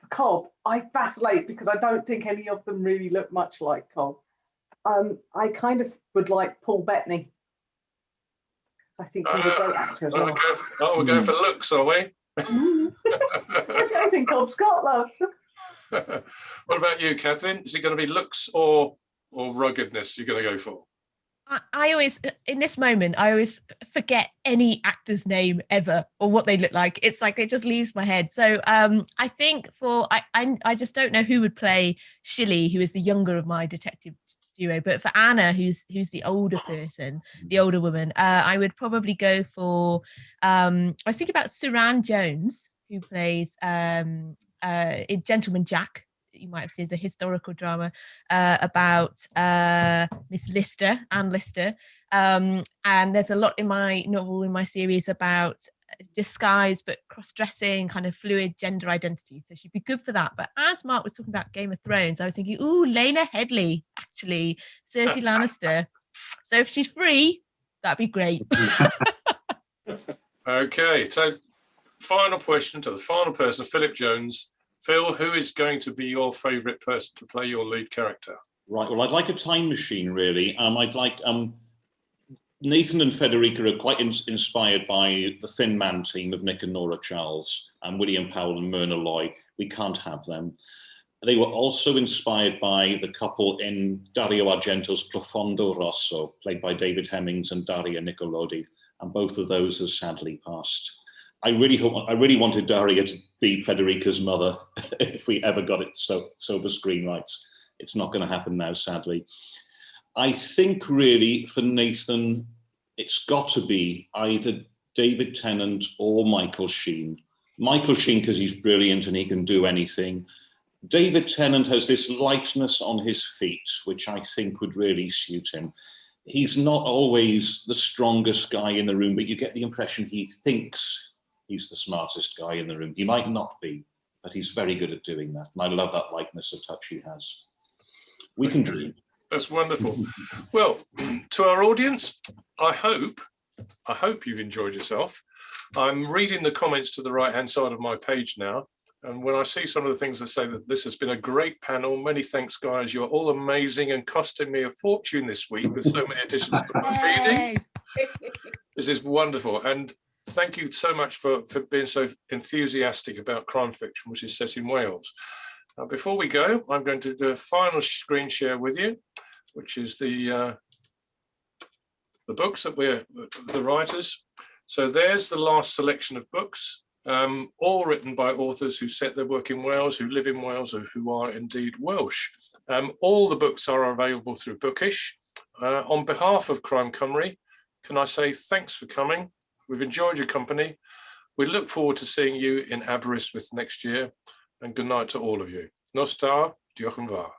[SPEAKER 9] Cobb, I vacillate because I don't think any of them really look much like Cobb. I kind of would like Paul Bettany. I think he's a great actor as well.
[SPEAKER 2] We're going for looks, are we?
[SPEAKER 9] That's the only thing Cobb's got, love.
[SPEAKER 2] What about you, Catherine? Is it going to be looks or ruggedness you're going to go for?
[SPEAKER 7] I always, in this moment, I always forget any actor's name ever or what they look like. It's like it just leaves my head. So I think I just don't know who would play Shilly, who is the younger of my detective duo. But for Anna, who's the older person, the older woman, I would probably go for. I was thinking about Suran Jones, who plays in Gentleman Jack. You might have seen as a historical drama about Miss Lister, Anne Lister. And there's a lot in my novel, in my series, about disguise, but cross-dressing, kind of fluid gender identity. So she'd be good for that. But as Mark was talking about Game of Thrones, I was thinking, ooh, Lena Headey, actually, Cersei Lannister. So if she's free, that'd be great.
[SPEAKER 2] Okay, so final question to the final person, Philip Jones. Phil, who is going to be your favourite person to play your lead character?
[SPEAKER 4] Right, well, I'd like a time machine, really. I'd like... Nathan and Federica are quite inspired by the Thin Man team of Nick and Nora Charles and William Powell and Myrna Loy. We can't have them. They were also inspired by the couple in Dario Argento's Profondo Rosso, played by David Hemmings and Daria Nicolodi, and both of those have sadly passed. I really wanted Daria to be Federica's mother if we ever got it so the screen rights. It's not going to happen now, sadly. I think really for Nathan, it's got to be either David Tennant or Michael Sheen. Michael Sheen because he's brilliant and he can do anything. David Tennant has this lightness on his feet, which I think would really suit him. He's not always the strongest guy in the room, but you get the impression he thinks he's the smartest guy in the room. He might not be, but he's very good at doing that. And I love that lightness of touch he has. We can dream.
[SPEAKER 2] That's wonderful. Well, to our audience, I hope you've enjoyed yourself. I'm reading the comments to the right-hand side of my page now. And when I see some of the things that say that this has been a great panel, many thanks, guys. You're all amazing and costing me a fortune this week with so many additions to my reading. This is wonderful. And thank you so much for being so enthusiastic about crime fiction, which is set in Wales. Now, before we go, I'm going to do a final screen share with you, which is the books that we're the writers. So there's the last selection of books, all written by authors who set their work in Wales, who live in Wales, or who are indeed Welsh. All the books are available through Bookish. On behalf of Crime Cymru, can I say thanks for coming? We've enjoyed your company. We look forward to seeing you in Aberystwyth next year. And good night to all of you. Nos da, diolch yn fawr.